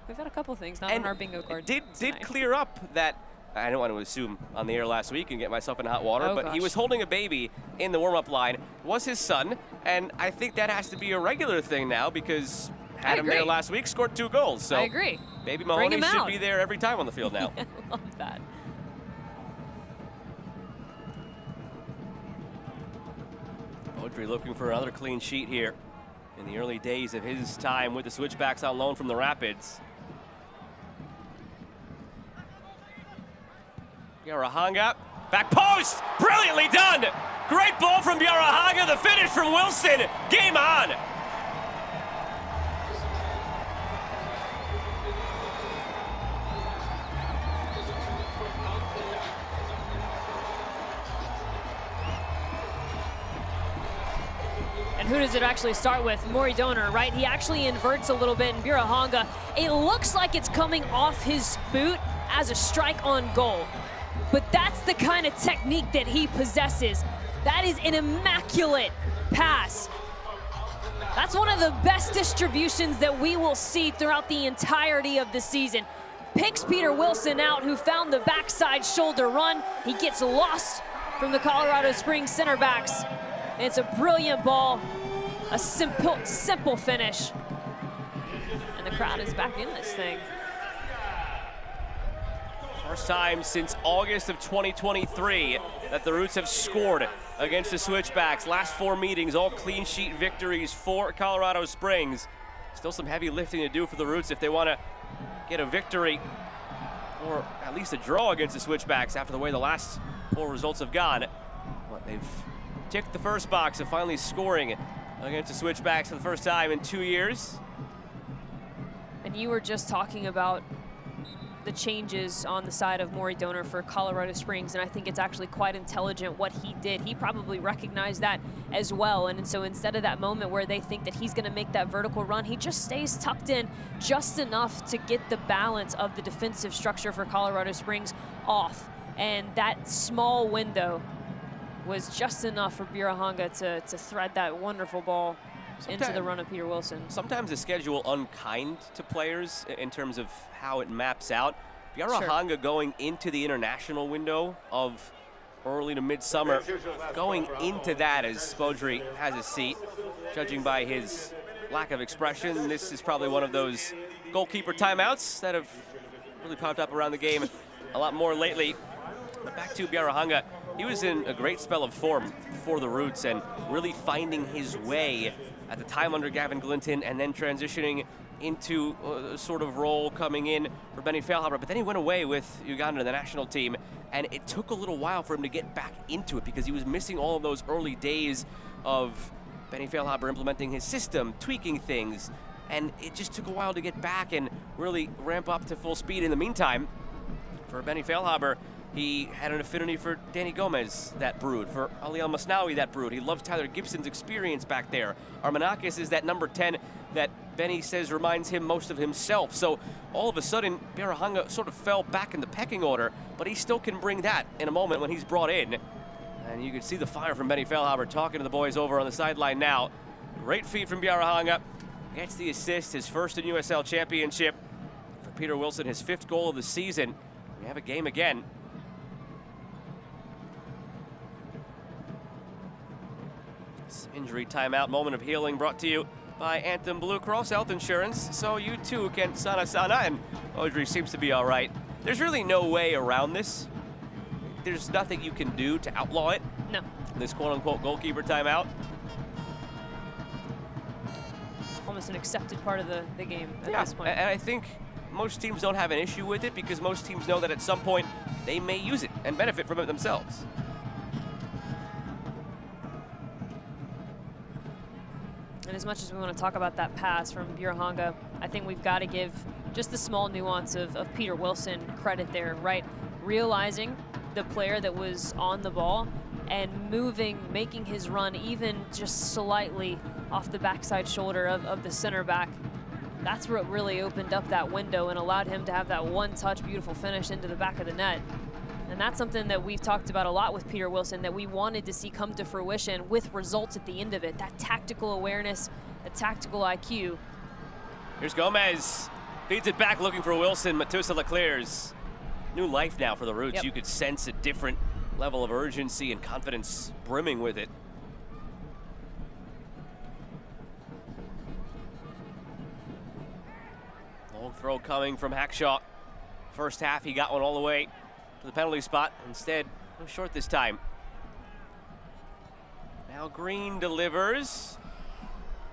We've had a couple things not on our bingo card. Did clear up that, I don't want to assume on the air last week and get myself in hot water, but he was holding a baby in the warm-up line, was his son, and I think that has to be a regular thing now because had him there last week, scored 2 goals. So I agree. Baby Mahoney should be there every time on the field now. I love that. Audrey looking for another clean sheet here in the early days of his time with the Switchbacks on loan from the Rapids. Yarahanga, back post, brilliantly done. Great ball from Yarahanga, the finish from Wilson, game on. And who does it actually start with? Maury Donor, right? He actually inverts a little bit, and Birahanga, it looks like it's coming off his boot as a strike on goal. But that's the kind of technique that he possesses. That is an immaculate pass. That's one of the best distributions that we will see throughout the entirety of the season. Picks Peter Wilson out, who found the backside shoulder run. He gets lost from the Colorado Springs center backs. It's a brilliant ball, a simple finish. And the crowd is back in this thing. First time since August of 2023 that the Roots have scored against the Switchbacks. Last 4 meetings, all clean sheet victories for Colorado Springs. Still some heavy lifting to do for the Roots if they want to get a victory or at least a draw against the Switchbacks after the way the last 4 results have gone. But they've ticked the first box of finally scoring against the Switchbacks for the first time in 2 years. And you were just talking about the changes on the side of Maury Donor for Colorado Springs, and I think it's actually quite intelligent what he did. He probably recognized that as well, and so instead of that moment where they think that he's going to make that vertical run, he just stays tucked in just enough to get the balance of the defensive structure for Colorado Springs off, and that small window was just enough for Birahanga to thread that wonderful ball into the run of Peter Wilson. Sometimes the schedule unkind to players in terms of how it maps out. Yarahanga going into the international window of early to midsummer, going into that as Spodry has a seat, judging by his lack of expression. This is probably one of those goalkeeper timeouts that have really popped up around the game a lot more lately. But back to Bjarahanga, he was in a great spell of form for the Roots and really finding his way at the time under Gavin Glinton and then transitioning into a sort of role coming in for Benny Feilhaber. But then he went away with Uganda in the national team, and it took a little while for him to get back into it because he was missing all of those early days of Benny Feilhaber implementing his system, tweaking things, and it just took a while to get back and really ramp up to full speed. In the meantime, for Benny Feilhaber, he had an affinity for Danny Gomez that brewed, for Ali El-Masnawi that brewed. He loves Tyler Gibson's experience back there. Armanakis is that number 10 that Benny says reminds him most of himself. So all of a sudden, Bjarahanga sort of fell back in the pecking order, but he still can bring that in a moment when he's brought in. And you can see the fire from Benny Feilhaber talking to the boys over on the sideline now. Great feed from Bjarahanga. Gets the assist, his first in USL Championship. For Peter Wilson, his 5th goal of the season. We have a game again. Injury timeout, moment of healing brought to you by Anthem Blue Cross Health Insurance, so you too can sana sana, and Audrey seems to be all right. There's really no way around this. There's nothing you can do to outlaw it. No. This quote-unquote goalkeeper timeout. Almost an accepted part of the game at this point. And I think most teams don't have an issue with it because most teams know that at some point they may use it and benefit from it themselves. And as much as we want to talk about that pass from Bjarahanga, I think we've got to give just the small nuance of Peter Wilson credit there, right? Realizing the player that was on the ball and moving, making his run even just slightly off the backside shoulder of the center back. That's what really opened up that window and allowed him to have that one-touch beautiful finish into the back of the net. And that's something that we've talked about a lot with Peter Wilson that we wanted to see come to fruition with results at the end of it. That tactical awareness, the tactical IQ. Here's Gomez. Feeds it back looking for Wilson. Matusa Leclerc's new life now for the Roots. Yep. You could sense a different level of urgency and confidence brimming with it. Long throw coming from Hackshaw. First half, he got one all the way to the penalty spot. Instead, no short this time. Now Green delivers.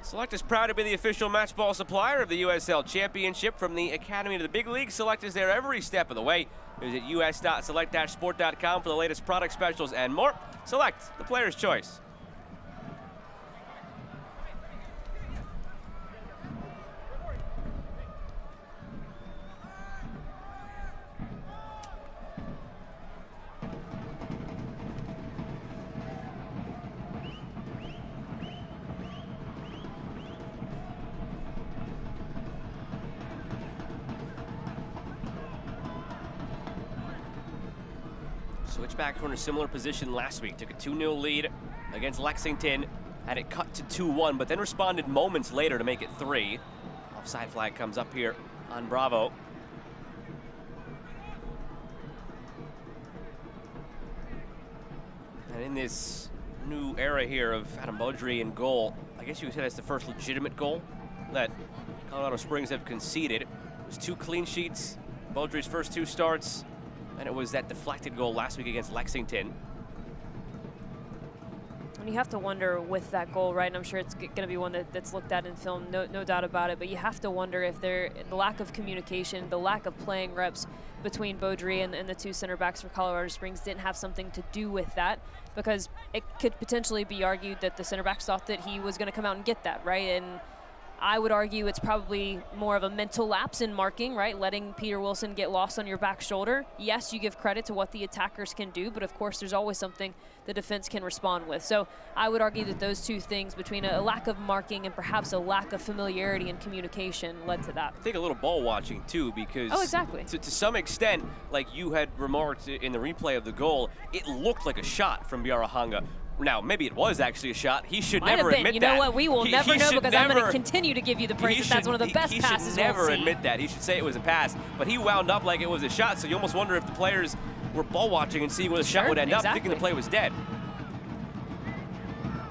Select is proud to be the official match ball supplier of the USL Championship. From the Academy to the big league, Select is there every step of the way. Visit us.select-sport.com for the latest product specials and more. Select, the player's choice. Switchbacks were in a similar position last week. Took a 2-0 lead against Lexington. Had it cut to 2-1, but then responded moments later to make it 3. Offside flag comes up here on Bravo. And in this new era here of Adam Beaudry in goal, I guess you could say that's the first legitimate goal that Colorado Springs have conceded. It was 2 clean sheets, Beaudry's first 2 starts, and it was that deflected goal last week against Lexington. And you have to wonder with that goal, right? And I'm sure it's going to be one that's looked at in film, no doubt about it. But you have to wonder if the lack of communication, the lack of playing reps between Beaudry and the 2 center backs for Colorado Springs didn't have something to do with that, because it could potentially be argued that the center backs thought that he was going to come out and get that, right? And I would argue it's probably more of a mental lapse in marking, right? Letting Peter Wilson get lost on your back shoulder. Yes, you give credit to what the attackers can do, but of course there's always something the defense can respond with. So I would argue that those 2 things, between a lack of marking and perhaps a lack of familiarity and communication, led to that. I think a little ball watching too, because exactly. To some extent, like you had remarked in the replay of the goal, it looked like a shot from Bjarahanga. Now, maybe it was actually a shot. He should never admit that. You know what? We will never know, because I'm going to continue to give you the praise that that's one of the best passes He should never admit that. He should say it was a pass. But he wound up like it was a shot, so you almost wonder if the players were ball watching and seeing where the shot would end up, thinking the play was dead.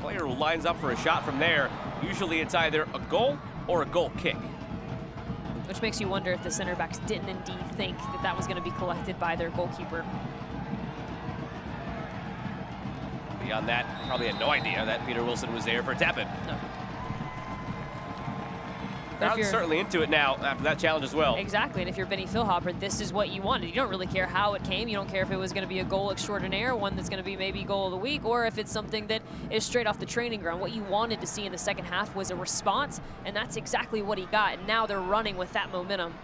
Player lines up for a shot from there. Usually it's either a goal or a goal kick. Which makes you wonder if the center backs didn't indeed think that that was going to be collected by their goalkeeper. Beyond that, probably had no idea that Peter Wilson was there for a tap-in. No. Crowd's certainly into it now after that challenge as well. Exactly, and if you're Benny Philhopper, this is what you wanted. You don't really care how it came. You don't care if it was going to be a goal extraordinaire, one that's going to be maybe goal of the week, or if it's something that is straight off the training ground. What you wanted to see in the second half was a response, and that's exactly what he got. And now they're running with that momentum.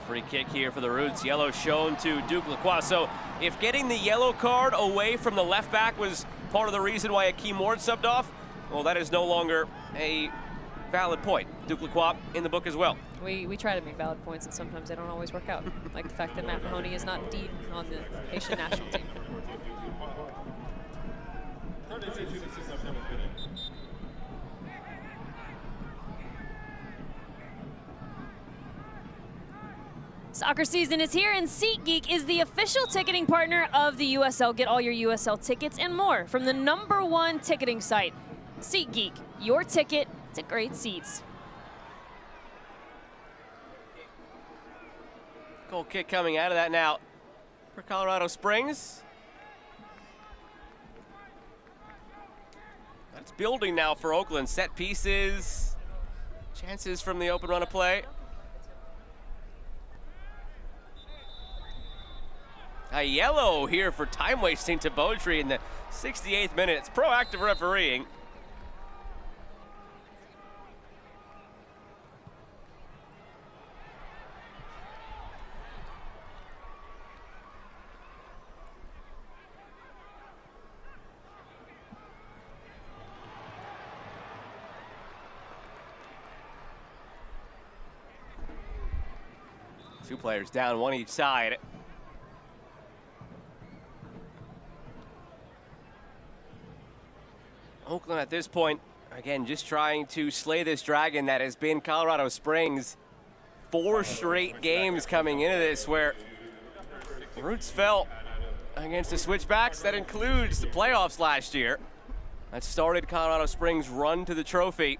Free kick here for the Roots. Yellow shown to Duke Lacroix. So if getting the yellow card away from the left back was part of the reason why Akeem Ward subbed off, well, that is no longer a valid point. Duke Lacroix in the book as well. We try to make valid points, and sometimes they don't always work out. Like the fact that Matt Mahoney is not indeed on the Haitian national team. Soccer season is here, and SeatGeek is the official ticketing partner of the USL. Get all your USL tickets and more from the #1 ticketing site. SeatGeek, your ticket to great seats. Goal kick coming out of that now for Colorado Springs. That's building now for Oakland. Set pieces, chances from the open run of play. A yellow here for time wasting to Beaudry in the 68th minute. It's proactive refereeing. Two players down, one each side. Oakland at this point, again, just trying to slay this dragon that has been Colorado Springs. 4 straight games coming into this where the Roots fell against the Switchbacks. That includes the playoffs last year. That started Colorado Springs' run to the trophy.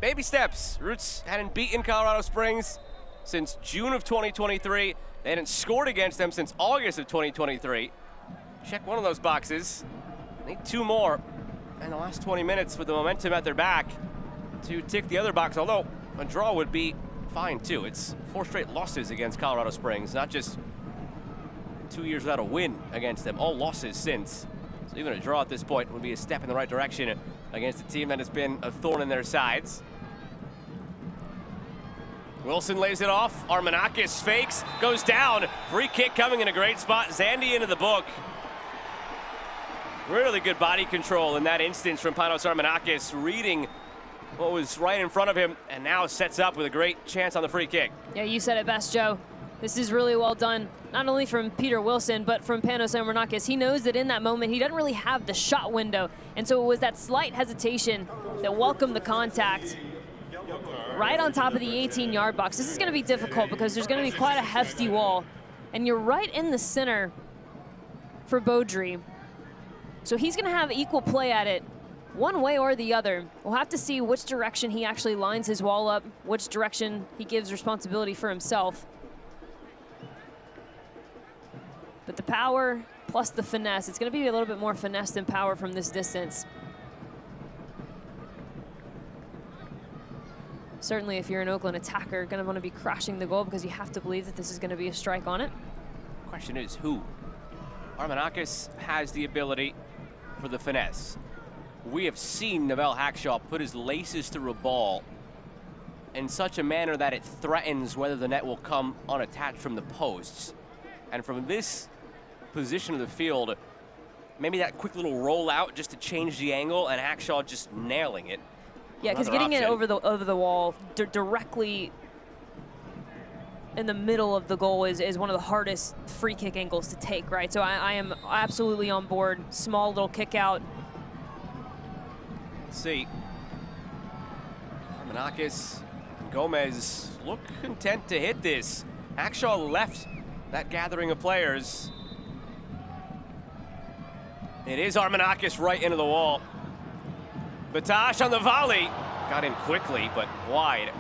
Baby steps. Roots hadn't beaten Colorado Springs since June of 2023. They hadn't scored against them since August of 2023. Check one of those boxes. Need 2 more in the last 20 minutes with the momentum at their back to tick the other box, although a draw would be fine too. It's 4 straight losses against Colorado Springs, not just 2 years without a win against them, all losses since. So even a draw at this point would be a step in the right direction against a team that has been a thorn in their sides. Wilson lays it off, Armanakis fakes, goes down, free kick coming in a great spot, Zandy into the book. Really good body control in that instance from Panos Armanakis, reading what was right in front of him, and now sets up with a great chance on the free kick. Yeah, you said it best, Joe. This is really well done, not only from Peter Wilson, but from Panos Armanakis. He knows that in that moment, he doesn't really have the shot window, and so it was that slight hesitation that welcomed the contact right on top of the 18-yard box. This is going to be difficult because there's going to be quite a hefty wall, and you're right in the center for Beaudry. So he's going to have equal play at it one way or the other. We'll have to see which direction he actually lines his wall up, which direction he gives responsibility for himself. But the power plus the finesse, it's going to be a little bit more finesse than power from this distance. Certainly if you're an Oakland attacker, you're going to want to be crashing the goal because you have to believe that this is going to be a strike on it. Question is who? Armanakis has the ability for the finesse. We have seen Neville Hackshaw put his laces through a ball in such a manner that it threatens whether the net will come unattached from the posts. And from this position of the field, maybe that quick little rollout just to change the angle and Hackshaw just nailing it. Yeah, because getting it over the wall directly in the middle of the goal is one of the hardest free kick angles to take, right? So I am absolutely on board. Small little kick out. Let's see. Armenakis and Gomez look content to hit this. Hackshaw left that gathering of players. It is Armenakis right into the wall. Batash on the volley. Got in quickly, but wide.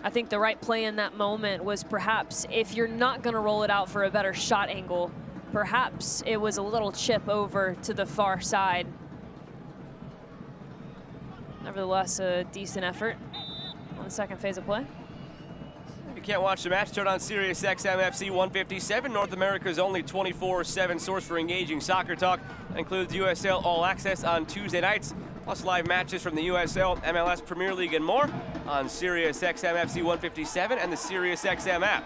I think the right play in that moment was perhaps, if you're not going to roll it out for a better shot angle, perhaps it was a little chip over to the far side. Nevertheless, a decent effort on the second phase of play. If you can't watch the match, turn on Sirius XM FC 157, North America's only 24/7 source for engaging soccer talk. That includes USL All Access on Tuesday nights, plus live matches from the USL, MLS Premier League, and more on Sirius XM FC 157 and the Sirius XM app.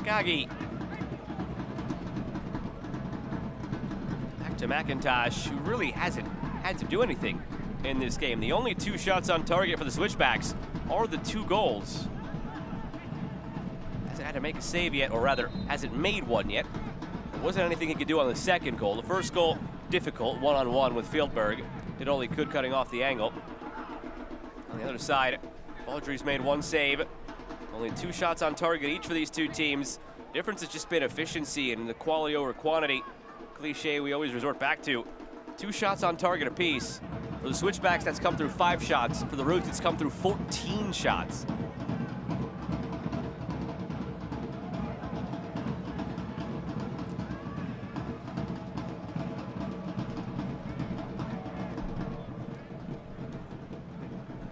Gagi. Back to McIntosh, who really hasn't had to do anything in this game. The only 2 shots on target for the Switchbacks are the 2 goals. Hasn't had to make a save yet, or rather, hasn't made one yet. There wasn't anything he could do on the second goal. The first goal, difficult, one-on-one with Fieldberg. Did all he could cutting off the angle. On the other side, Baldry's made 1 save. Only 2 shots on target each for these 2 teams. Difference has just been efficiency and the quality over quantity. Cliche we always resort back to. 2 shots on target apiece. For the Switchbacks, that's come through 5 shots. For the Roots, it's come through 14 shots.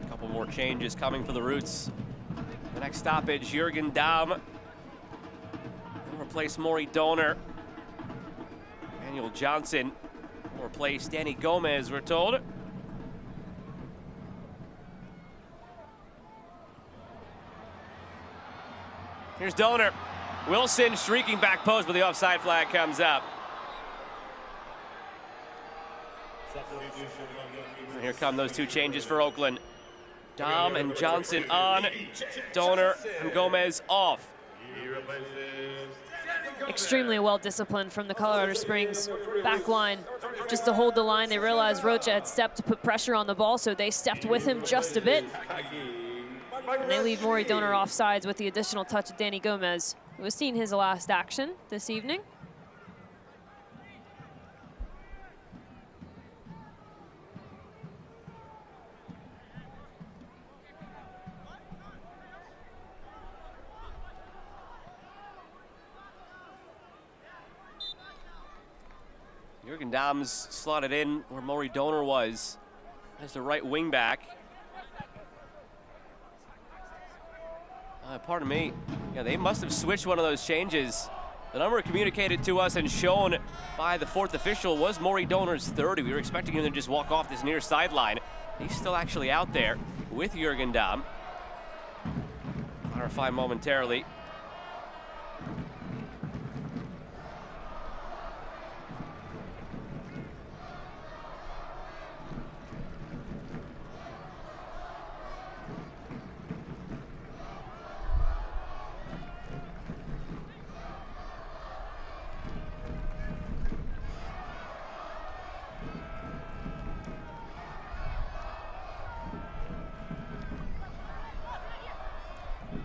A couple more changes coming for the Roots. The next stoppage, Jürgen Damm will replace Maury Donor. Daniel Johnson will replace Danny Gomez, we're told. Here's Donor. Wilson streaking back post, but the offside flag comes up. And here come those 2 changes for Oakland. Damm and Johnson on, Donor and Gomez off. Extremely well disciplined from the Colorado Springs back line. Just to hold the line, they realized Rocha had stepped to put pressure on the ball, so they stepped with him just a bit. And they leave Maury Donor offsides with the additional touch of Danny Gomez, who was seeing his last action this evening. Jürgen Damm's slotted in where Maury Donor was as the right wing back. Pardon me. Yeah, they must have switched one of those changes. The number communicated to us and shown by the 4th official was Maury Donor's 30. We were expecting him to just walk off this near sideline. He's still actually out there with Jürgen Damm. Clarify momentarily.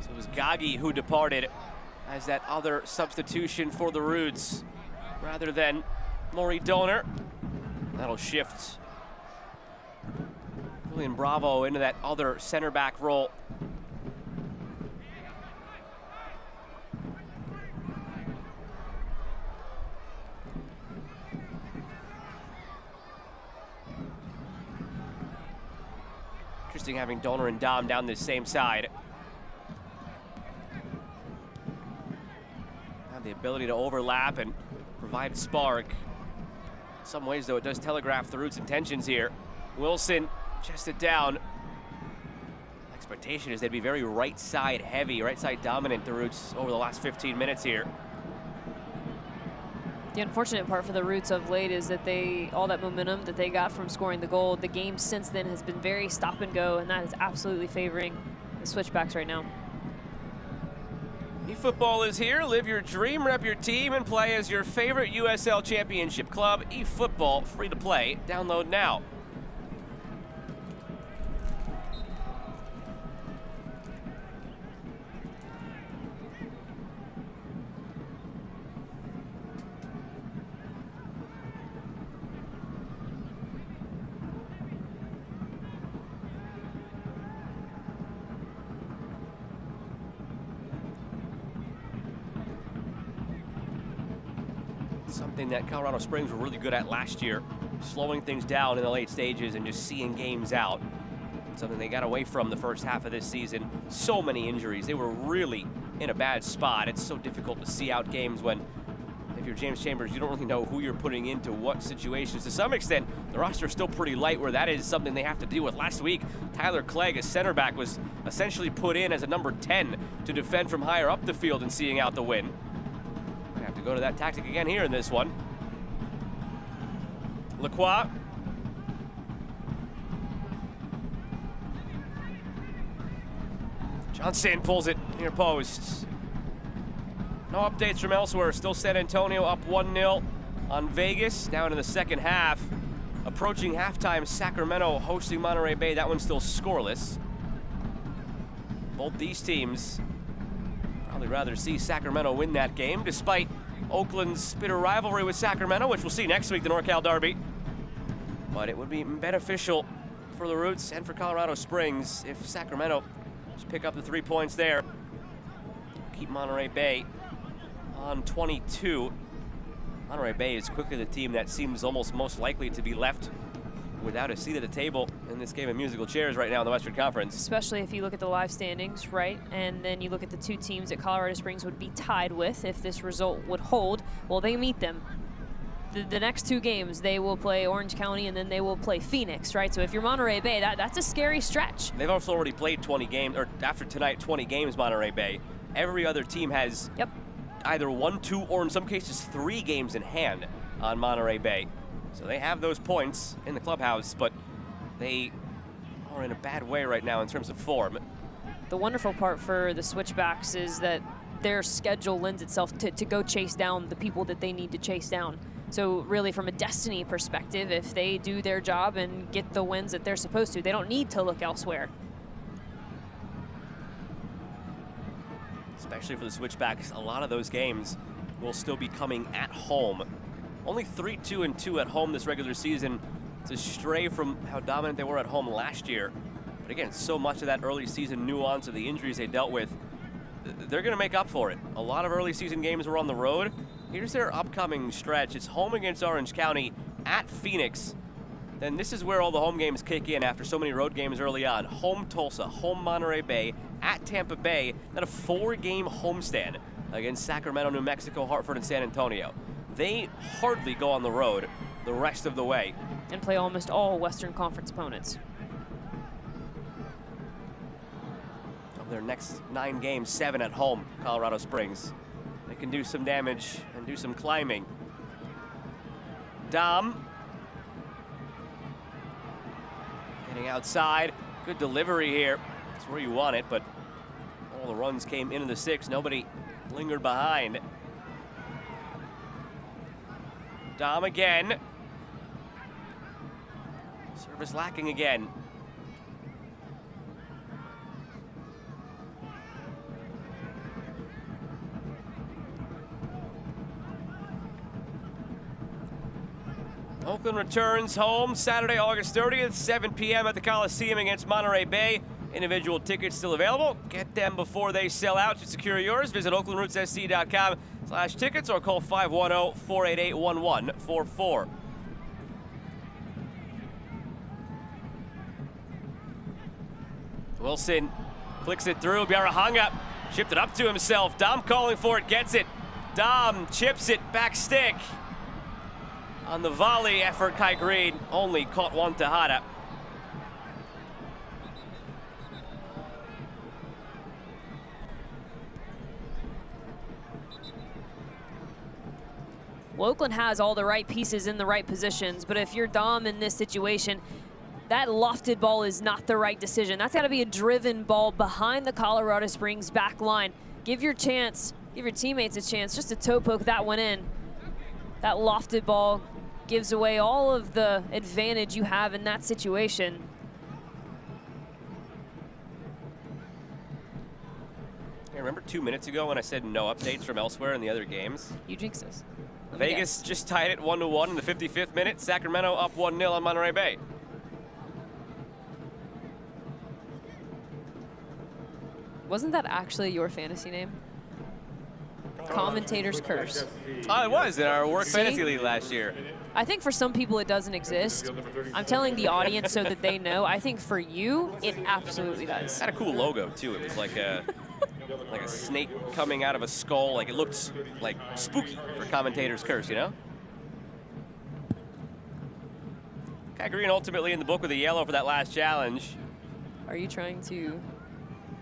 So it was Gagi who departed as that other substitution for the Roots rather than Maury Donor. That'll shift Julian Bravo into that other center back role. Interesting having Donor and Damm down this same side. Have the ability to overlap and provide a spark. In some ways, though, it does telegraph the Roots' intentions here. Wilson chested down. expectation is they'd be very right side heavy, right side dominant, the Roots, over the last 15 minutes here. The unfortunate part for the Roots of late is that all that momentum that they got from scoring the goal, the game since then has been very stop and go, and that is absolutely favoring the Switchbacks right now. eFootball is here. Live your dream, rep your team, and play as your favorite USL Championship club. eFootball, free to play. Download now. Something that Colorado Springs were really good at last year, slowing things down in the late stages and just seeing games out. Something they got away from the first half of this season. So many injuries. They were really in a bad spot. It's so difficult to see out games when, if you're James Chambers, you don't really know who you're putting into what situations. To some extent, the roster is still pretty light, where that is something they have to deal with. Last week, Tyler Clegg, a center back, was essentially put in as a number 10 to defend from higher up the field and seeing out the win. Have to go to that tactic again here in this one. Lacroix. Johnson pulls it near post. No updates from elsewhere. Still San Antonio up 1-0 on Vegas. Now into the second half. Approaching halftime, Sacramento hosting Monterey Bay. That one's still scoreless. Both these teams probably rather see Sacramento win that game, despite Oakland's bitter rivalry with Sacramento, which we'll see next week, the NorCal Derby. But it would be beneficial for the Roots and for Colorado Springs if Sacramento just pick up the 3 points there. Keep Monterey Bay on 22. Monterey Bay is quickly the team that seems almost most likely to be left without a seat at the table in this game of musical chairs right now in the Western Conference. Especially if you look at the live standings, right? And then you look at the two teams that Colorado Springs would be tied with if this result would hold. Well, they meet them. The next two games, they will play Orange County and then they will play Phoenix, right? So if you're Monterey Bay, that's a scary stretch. They've also already played 20 games, or after tonight, 20 games, Monterey Bay. Every other team has either 1, 2, or in some cases 3 games in hand on Monterey Bay. So they have those points in the clubhouse, but they are in a bad way right now in terms of form. The wonderful part for the Switchbacks is that their schedule lends itself to go chase down the people that they need to chase down. So really from a destiny perspective, if they do their job and get the wins that they're supposed to, they don't need to look elsewhere. Especially for the Switchbacks, a lot of those games will still be coming at home. Only 3-2-2 at home this regular season. It's a stray from how dominant they were at home last year. But again, so much of that early season nuance of the injuries they dealt with, they're going to make up for it. A lot of early season games were on the road. Here's their upcoming stretch. It's home against Orange County, at Phoenix. Then this is where all the home games kick in after so many road games early on. Home Tulsa, home Monterey Bay, at Tampa Bay, then a 4-game homestand against Sacramento, New Mexico, Hartford, and San Antonio. They hardly go on the road the rest of the way. And play almost all Western Conference opponents. Of their next 9 games, 7 at home, Colorado Springs. They can do some damage and do some climbing. Dom. Getting outside. Good delivery here. That's where you want it, but all the runs came into the 6. Nobody lingered behind. Dom again. Service lacking again. Oakland returns home Saturday, August 30th, 7 p.m. at the Coliseum against Monterey Bay. Individual tickets still available. Get them before they sell out. To secure yours, visit oaklandrootssc.com/tickets or call 510-488-1144. Wilson clicks it through. Biarahanga chipped it up to himself. Dom calling for it, gets it. Dom chips it, back stick. On the volley effort, Kai Green only caught one Tejada. Well, Oakland has all the right pieces in the right positions, but if you're Dom in this situation, that lofted ball is not the right decision. That's got to be a driven ball behind the Colorado Springs back line. Give your teammates a chance just to toe poke that one in. That lofted ball gives away all of the advantage you have in that situation. Hey, remember 2 minutes ago when I said no updates from elsewhere in the other games? You jinxed us. Vegas just tied it 1-1 in the 55th minute. Sacramento up 1-0 on Monterey Bay. Wasn't that actually your fantasy name? Commentator's Curse. Oh, it was in our work fantasy league last year. I think for some people it doesn't exist. I'm telling the audience so that they know. I think for you, it absolutely does. It had a cool logo too. It was like a snake coming out of a skull. Like it looked like spooky for Commentator's Curse, you know? Kai Green ultimately in the book with a yellow for that last challenge. Are you trying to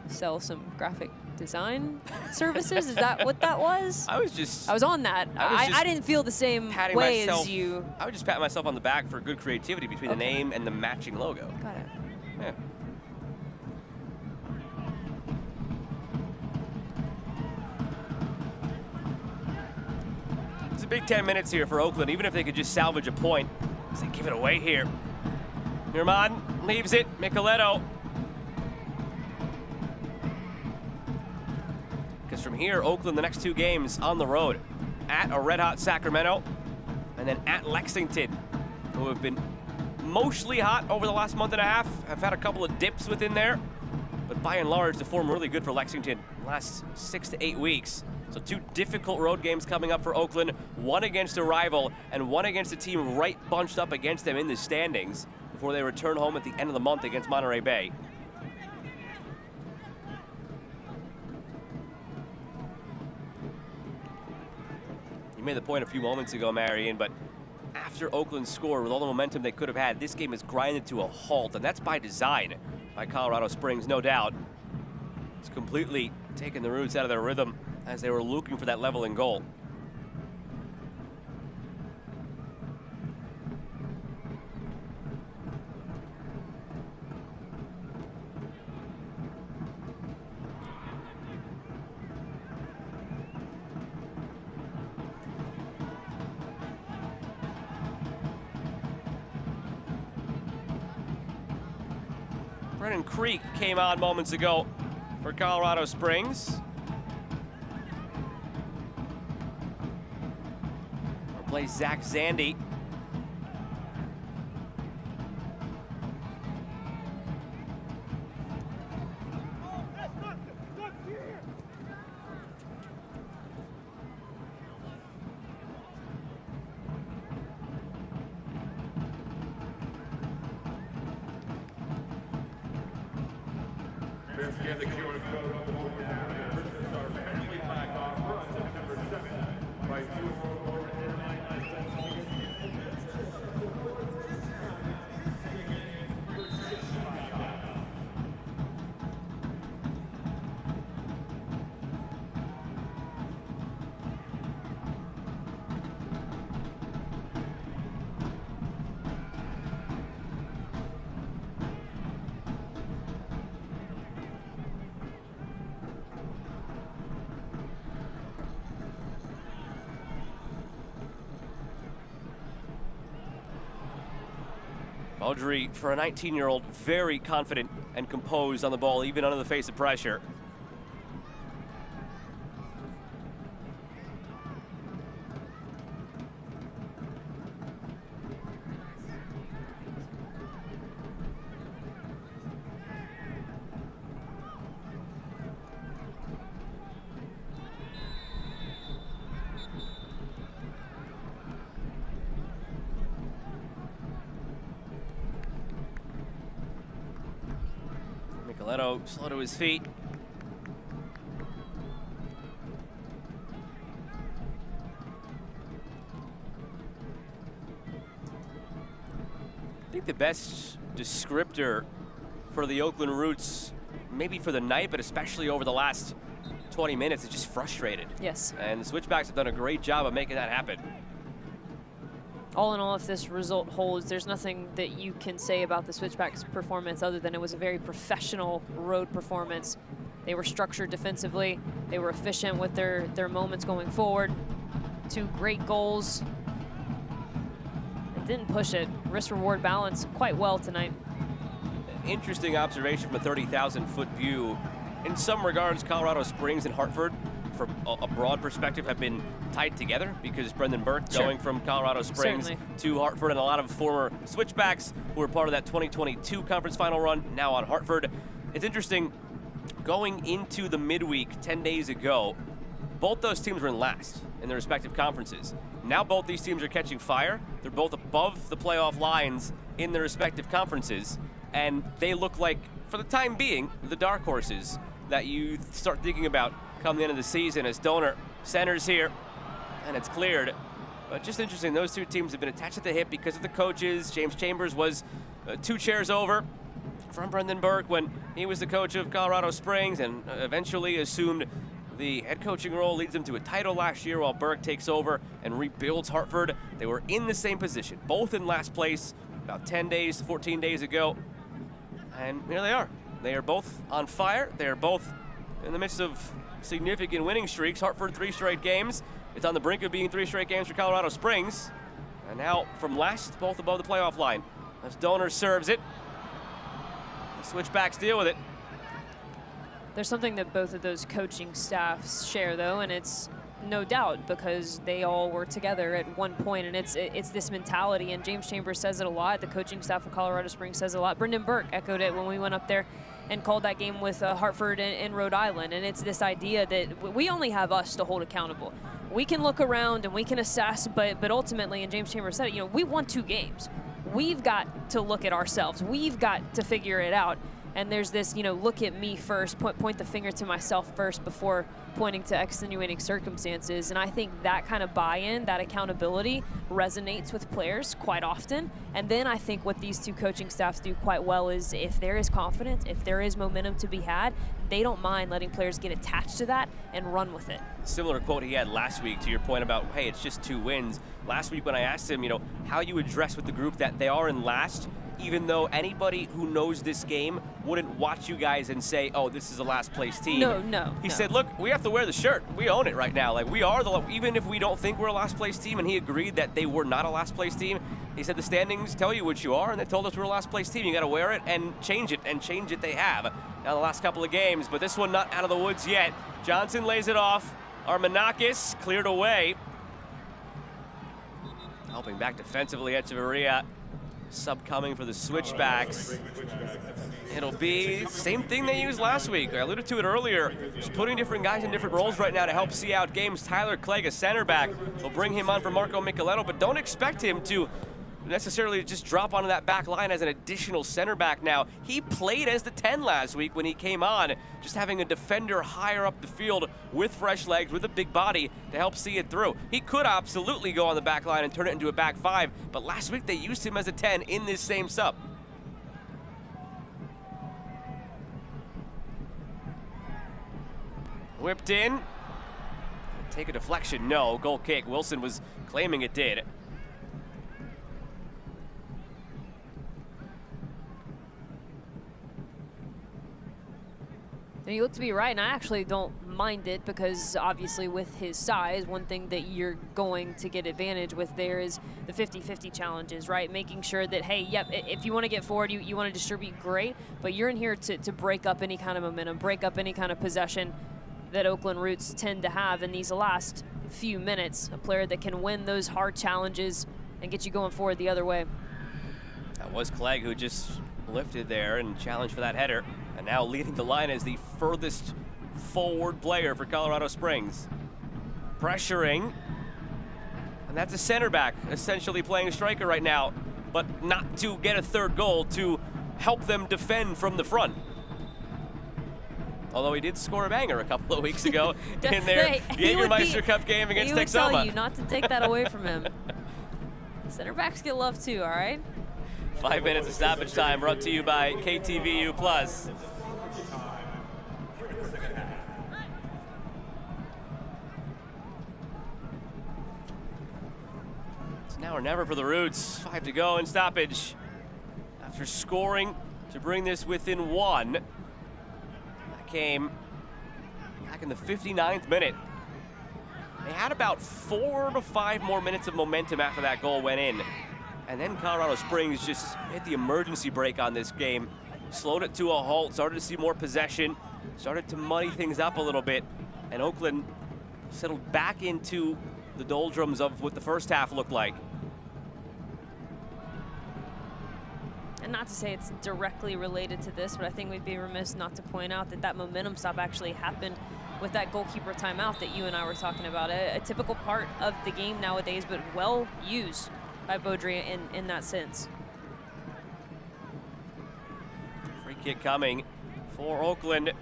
sell some graphic design services? Is that what that was? I was on that. I didn't feel the same way as you. I would just pat myself on the back for good creativity between the name and the matching logo. Got it. Yeah. It's a big 10 minutes here for Oakland, even if they could just salvage a point. As they give it away here. Nirman leaves it. Micheletto. Because from here, Oakland, the next 2 games on the road. At a red-hot Sacramento, and then at Lexington, who have been mostly hot over the last month and a half. Have had a couple of dips within there, but by and large, the form really good for Lexington the last 6 to 8 weeks. So 2 difficult road games coming up for Oakland, one against a rival and one against a team right bunched up against them in the standings before they return home at the end of the month against Monterey Bay. You made the point a few moments ago, Marion, but after Oakland scored with all the momentum they could have had, this game is grinded to a halt, and that's by design by Colorado Springs, no doubt. It's completely taken the Roots out of their rhythm as they were looking for that leveling goal. Brennan Creek came on moments ago for Colorado Springs. Replace Zach Zandy. Baudry, for a 19-year-old, very confident and composed on the ball, even under the face of pressure. Micheletto slow to his feet. I think the best descriptor for the Oakland Roots, maybe for the night, but especially over the last 20 minutes, is just frustrated. Yes. And the Switchbacks have done a great job of making that happen. All in all, if this result holds, there's nothing that you can say about the Switchbacks' performance other than it was a very professional road performance. They were structured defensively. They were efficient with their moments going forward. 2 great goals. And didn't push it. Risk-reward balance quite well tonight. Interesting observation from a 30,000-foot view. In some regards, Colorado Springs and Hartford, from a broad perspective, have been tied together because Brendan Burke going from Colorado Springs to Hartford, and a lot of former Switchbacks who were part of that 2022 conference final run now on Hartford. It's interesting, going into the midweek 10 days ago, both those teams were in last in their respective conferences. Now both these teams are catching fire. They're both above the playoff lines in their respective conferences, and they look like, for the time being, the dark horses that you start thinking about come the end of the season as Donor centers here, and it's cleared. But just interesting, those 2 teams have been attached at the hip because of the coaches. James Chambers was 2 chairs over from Brendan Burke when he was the coach of Colorado Springs, and eventually assumed the head coaching role, leads them to a title last year while Burke takes over and rebuilds Hartford. They were in the same position, both in last place about 10 days, 14 days ago. And here they are. They are both on fire. They are both in the midst of significant winning streaks. Hartford 3 straight games. It's on the brink of being 3 straight games for Colorado Springs. And now from last, both above the playoff line. As Donor serves it, the Switchbacks deal with it. There's something that both of those coaching staffs share, though, and it's no doubt because they all were together at one point, and it's this mentality. And James Chambers says it a lot. The coaching staff of Colorado Springs says it a lot. Brendan Burke echoed it when we went up there and called that game with Hartford and Rhode Island. And it's this idea that we only have us to hold accountable. We can look around and we can assess, but ultimately, and James Chambers said it, we won 2 games. We've got to look at ourselves. We've got to figure it out. And there's this, look at me first, point the finger to myself first before pointing to extenuating circumstances. And I think that kind of buy-in, that accountability resonates with players quite often. And then I think what these 2 coaching staffs do quite well is if there is confidence, if there is momentum to be had, they don't mind letting players get attached to that and run with it. Similar quote he had last week to your point about, hey, it's just 2 wins. Last week when I asked him, how you address with the group that they are in last, even though anybody who knows this game wouldn't watch you guys and say, oh, this is a last place team. No. He said, look, we have to wear the shirt. We own it right now. Like, we are even if we don't think we're a last place team, and he agreed that they were not a last place team. He said the standings tell you what you are, and they told us we're a last place team. You got to wear it and change it they have. Now the last couple of games, but this one not out of the woods yet. Johnson lays it off. Armanakis cleared away. Helping back defensively, Echeverria. Sub coming for the Switchbacks. It'll be the same thing they used last week. I alluded to it earlier. Just putting different guys in different roles right now to help see out games. Tyler Clegg, a center back, will bring him on for Marco Micheletto, but don't expect him to necessarily just drop onto that back line as an additional center back now. He played as the 10 last week when he came on, just having a defender higher up the field with fresh legs, with a big body to help see it through. He could absolutely go on the back line and turn it into a back 5, but last week they used him as a 10 in this same sub. Whipped in. Take a deflection, no. Goal kick. Wilson was claiming it did. And you look to be right, and I actually don't mind it because obviously with his size, one thing that you're going to get advantage with there is the 50-50 challenges, right? Making sure that, hey, yep, if you want to get forward, you want to distribute, great, but you're in here to break up any kind of momentum, break up any kind of possession that Oakland Roots tend to have in these last few minutes. A player that can win those hard challenges and get you going forward the other way. That was Clegg who just lifted there and challenged for that header. And now leading the line as the furthest forward player for Colorado Springs. Pressuring. And that's a center back, essentially playing striker right now, but not to get a third goal, to help them defend from the front. Although he did score a banger a couple of weeks ago in their Jägermeister Cup game against Texoma. He would tell you not to take that away from him. Center backs get love too, all right? 5 minutes of stoppage time brought to you by KTVU Plus. now or never for the Roots. 5 to go in stoppage. After scoring to bring this within 1. That came back in the 59th minute. They had about 4 to 5 more minutes of momentum after that goal went in. And then Colorado Springs just hit the emergency brake on this game. Slowed it to a halt, started to see more possession, started to muddy things up a little bit. And Oakland settled back into the doldrums of what the first half looked like. And not to say it's directly related to this, but I think we'd be remiss not to point out that that momentum stop actually happened with that goalkeeper timeout that you and I were talking about. A typical part of the game nowadays, but well used by Baudry in that sense. Free kick coming for Oakland.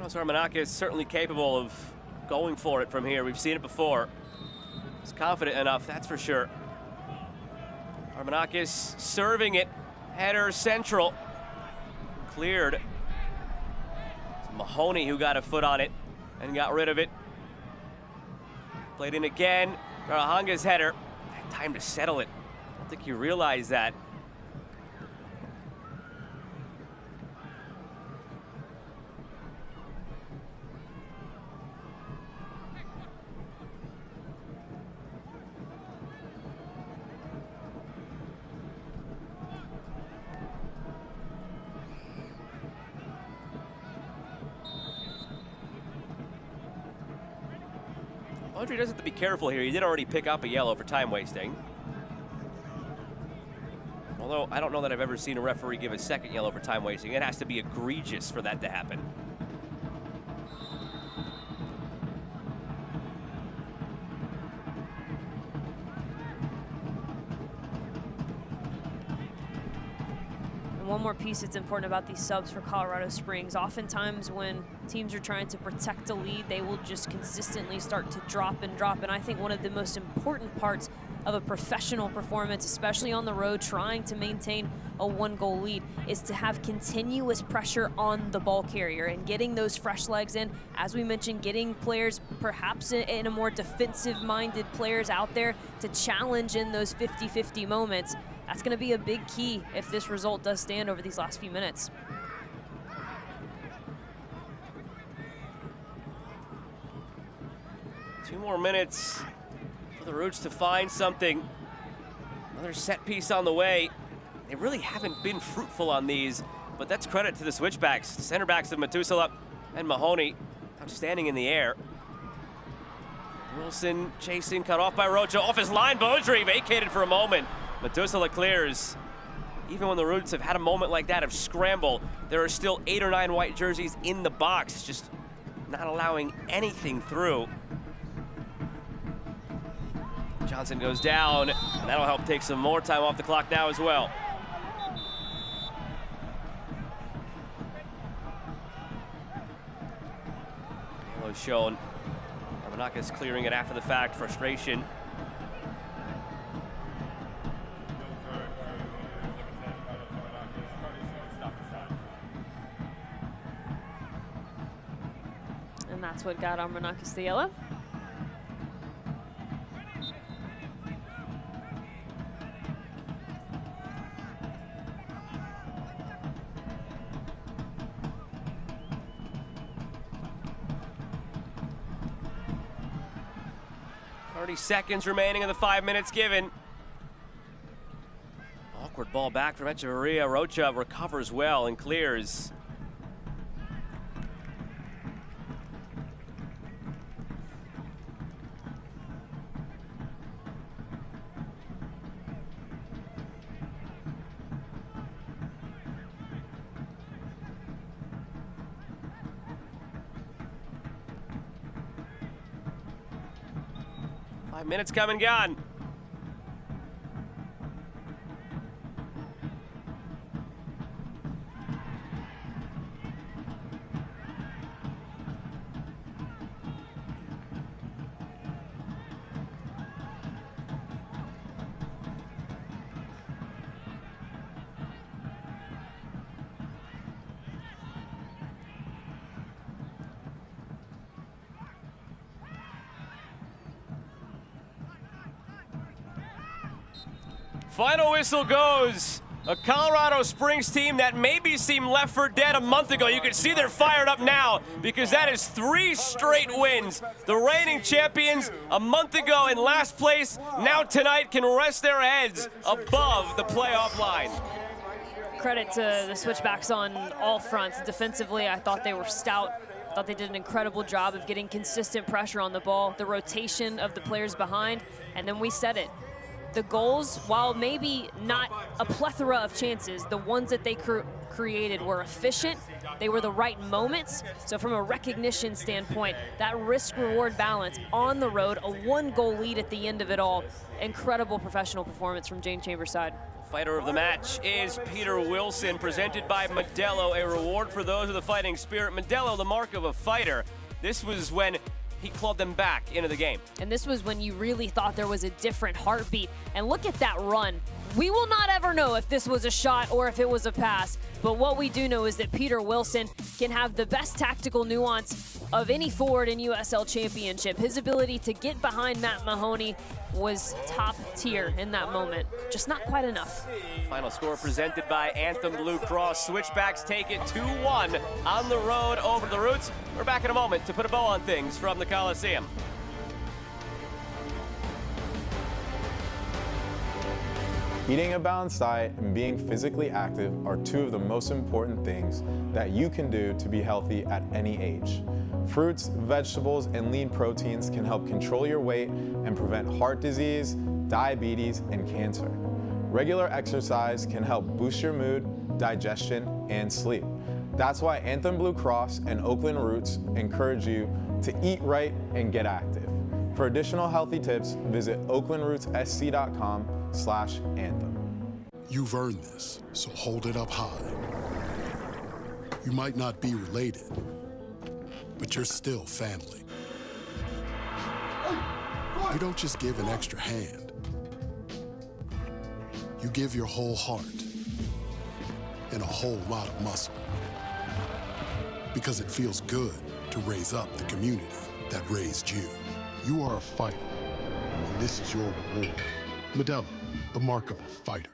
Armanakis is certainly capable of going for it from here. We've seen it before. He's confident enough, that's for sure. Armanakis serving it. Header central. Cleared. It's Mahoney who got a foot on it and got rid of it. Played in again. Garahanga's header. Time to settle it. I don't think you realize that. Audrey does have to be careful here. He did already pick up a yellow for time wasting. Although I don't know that I've ever seen a referee give a second yellow for time wasting. It has to be egregious for that to happen. One more piece that's important about these subs for Colorado Springs. Oftentimes when teams are trying to protect a lead, they will just consistently start to drop and drop. And I think one of the most important parts of a professional performance, especially on the road, trying to maintain a 1-goal lead, is to have continuous pressure on the ball carrier and getting those fresh legs in. As we mentioned, getting players perhaps in a more defensive-minded players out there to challenge in those 50-50 moments. That's going to be a big key if this result does stand over these last few minutes. Two more minutes for the Roots to find something. Another set piece on the way. They really haven't been fruitful on these, but that's credit to the switchbacks. The center backs of Matusala and Mahoney, outstanding in the air. Wilson chasing, cut off by Rocha, off his line. Baudry vacated for a moment. Matusala clears. Even when the Roots have had a moment like that of scramble, there are still 8 or 9 white jerseys in the box, just not allowing anything through. Johnson goes down, and that'll help take some more time off the clock now as well. Yellow shown. Armanakis clearing it after the fact, frustration. And that's what got Armanakis the yellow. Seconds remaining of the 5 minutes given. Awkward ball back from Echeverria. Rocha recovers well and clears. Minutes come and gone. Final whistle goes. A Colorado Springs team that maybe seemed left for dead a month ago. You can see they're fired up now because that is 3 straight wins. The reigning champions a month ago in last place, now tonight can rest their heads above the playoff line. Credit to the Switchbacks on all fronts. Defensively, I thought they were stout. I thought they did an incredible job of getting consistent pressure on the ball, the rotation of the players behind, and then we said it. The goals, while maybe not a plethora of chances, the ones that they created were efficient. They were the right moments. So from a recognition standpoint, that risk-reward balance on the road, a 1-goal lead at the end of it all. Incredible professional performance from Jane Chambers' side. Fighter of the match is Peter Wilson, presented by Modelo, a reward for those with a fighting spirit. Modelo, the mark of a fighter. This was when he clawed them back into the game. And this was when you really thought there was a different heartbeat. And look at that run. We will not ever know if this was a shot or if it was a pass, but what we do know is that Peter Wilson can have the best tactical nuance of any forward in USL Championship. His ability to get behind Matt Mahoney was top tier in that moment. Just not quite enough. Final score presented by Anthem Blue Cross. Switchbacks take it 2-1 on the road over the Roots. We're back in a moment to put a bow on things from the Coliseum. Eating a balanced diet and being physically active are 2 of the most important things that you can do to be healthy at any age. Fruits, vegetables, and lean proteins can help control your weight and prevent heart disease, diabetes, and cancer. Regular exercise can help boost your mood, digestion, and sleep. That's why Anthem Blue Cross and Oakland Roots encourage you to eat right and get active. For additional healthy tips, visit oaklandrootssc.com/anthem. You've earned this, so hold it up high. You might not be related, but you're still family. You don't just give an extra hand. You give your whole heart and a whole lot of muscle. Because it feels good to raise up the community that raised you. You are a fighter, and this is your reward. Modelo, the mark of a fighter.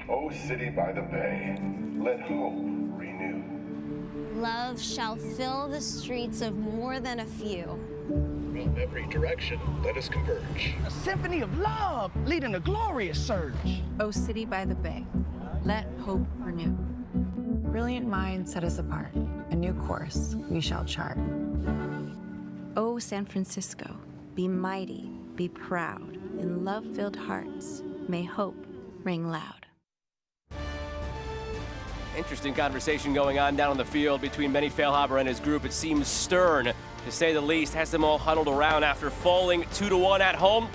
O city by the bay, let hope renew. Love shall fill the streets of more than a few. From every direction, let us converge. A symphony of love leading a glorious surge. O city by the bay, let hope renew. Brilliant minds set us apart. A new course we shall chart. O San Francisco, be mighty, be proud. In love-filled hearts, may hope ring loud. Interesting conversation going on down on the field between Benny Feilhaber and his group. It seems stern, to say the least, has them all huddled around after falling 2-1 at home.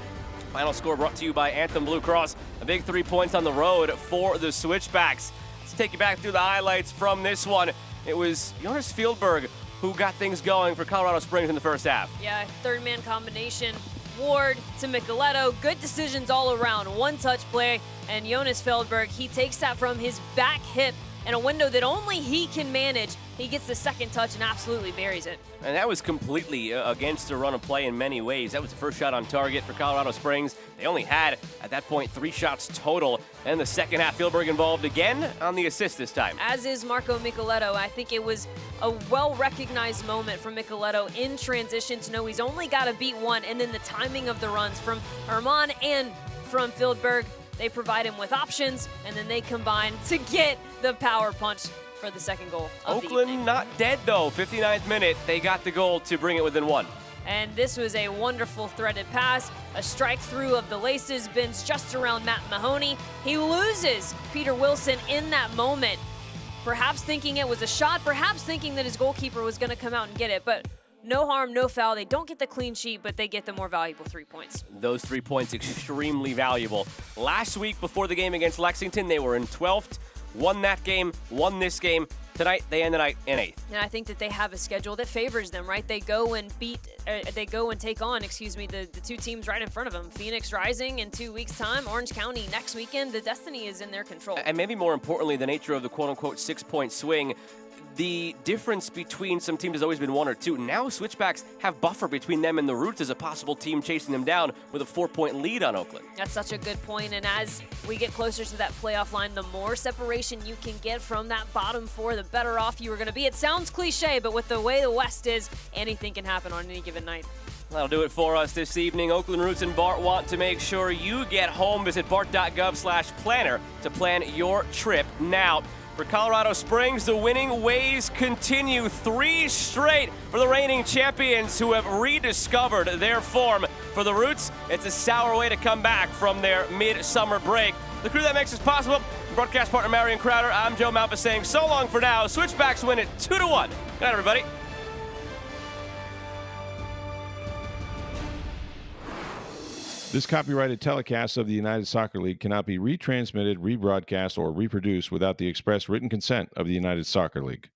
Final score brought to you by Anthem Blue Cross. A big 3 points on the road for the Switchbacks. Let's take you back through the highlights from this one. It was Jonas Fieldberg who got things going for Colorado Springs in the first half. Yeah, 3rd-man combination. Ward to Micheletto. Good decisions all around. One-touch play, and Jonas Feldberg, he takes that from his back hip in a window that only he can manage. He gets the second touch and absolutely buries it. And that was completely against the run of play in many ways. That was the first shot on target for Colorado Springs. They only had, at that point, 3 shots total. And the second half, Fieldberg involved again on the assist this time. As is Marco Micheletto. I think it was a well-recognized moment from Micheletto in transition to know he's only got to beat one, and then the timing of the runs from Herman and from Fieldberg. They provide him with options, and then they combine to get the power punch for the second goal of Oakland the evening. not dead, though. 59th minute, they got the goal to bring it within 1. And this was a wonderful threaded pass. A strike through of the laces, bends just around Matt Mahoney. He loses Peter Wilson in that moment. Perhaps thinking it was a shot, perhaps thinking that his goalkeeper was going to come out and get it. But No harm, no foul. They don't get the clean sheet, but they get the more valuable 3 points. Those 3 points extremely valuable. Last week before the game against Lexington, they were in 12th, won that game, won this game. Tonight, they end the night in 8th. And I think that they have a schedule that favors them, right? They go and take on, the two teams right in front of them. Phoenix Rising in 2 weeks' time, Orange County next weekend. The destiny is in their control. And maybe more importantly, the nature of the quote-unquote 6-point swing. The difference between some teams has always been 1 or 2. Now Switchbacks have buffer between them and the Roots as a possible team chasing them down with a 4-point lead on Oakland. That's such a good point. And as we get closer to that playoff line, the more separation you can get from that bottom 4, the better off you are going to be. It sounds cliche, but with the way the West is, anything can happen on any given night. That'll do it for us this evening. Oakland Roots and Bart want to make sure you get home. Visit bart.gov/planner to plan your trip now. For Colorado Springs, the winning ways continue. 3 straight for the reigning champions who have rediscovered their form. For the Roots, it's a sour way to come back from their mid-summer break. The crew that makes this possible, broadcast partner Marion Crowder, I'm Joe Malpa saying so long for now. Switchbacks win it 2-1. Good night, everybody. This copyrighted telecast of the United Soccer League cannot be retransmitted, rebroadcast, or reproduced without the express written consent of the United Soccer League.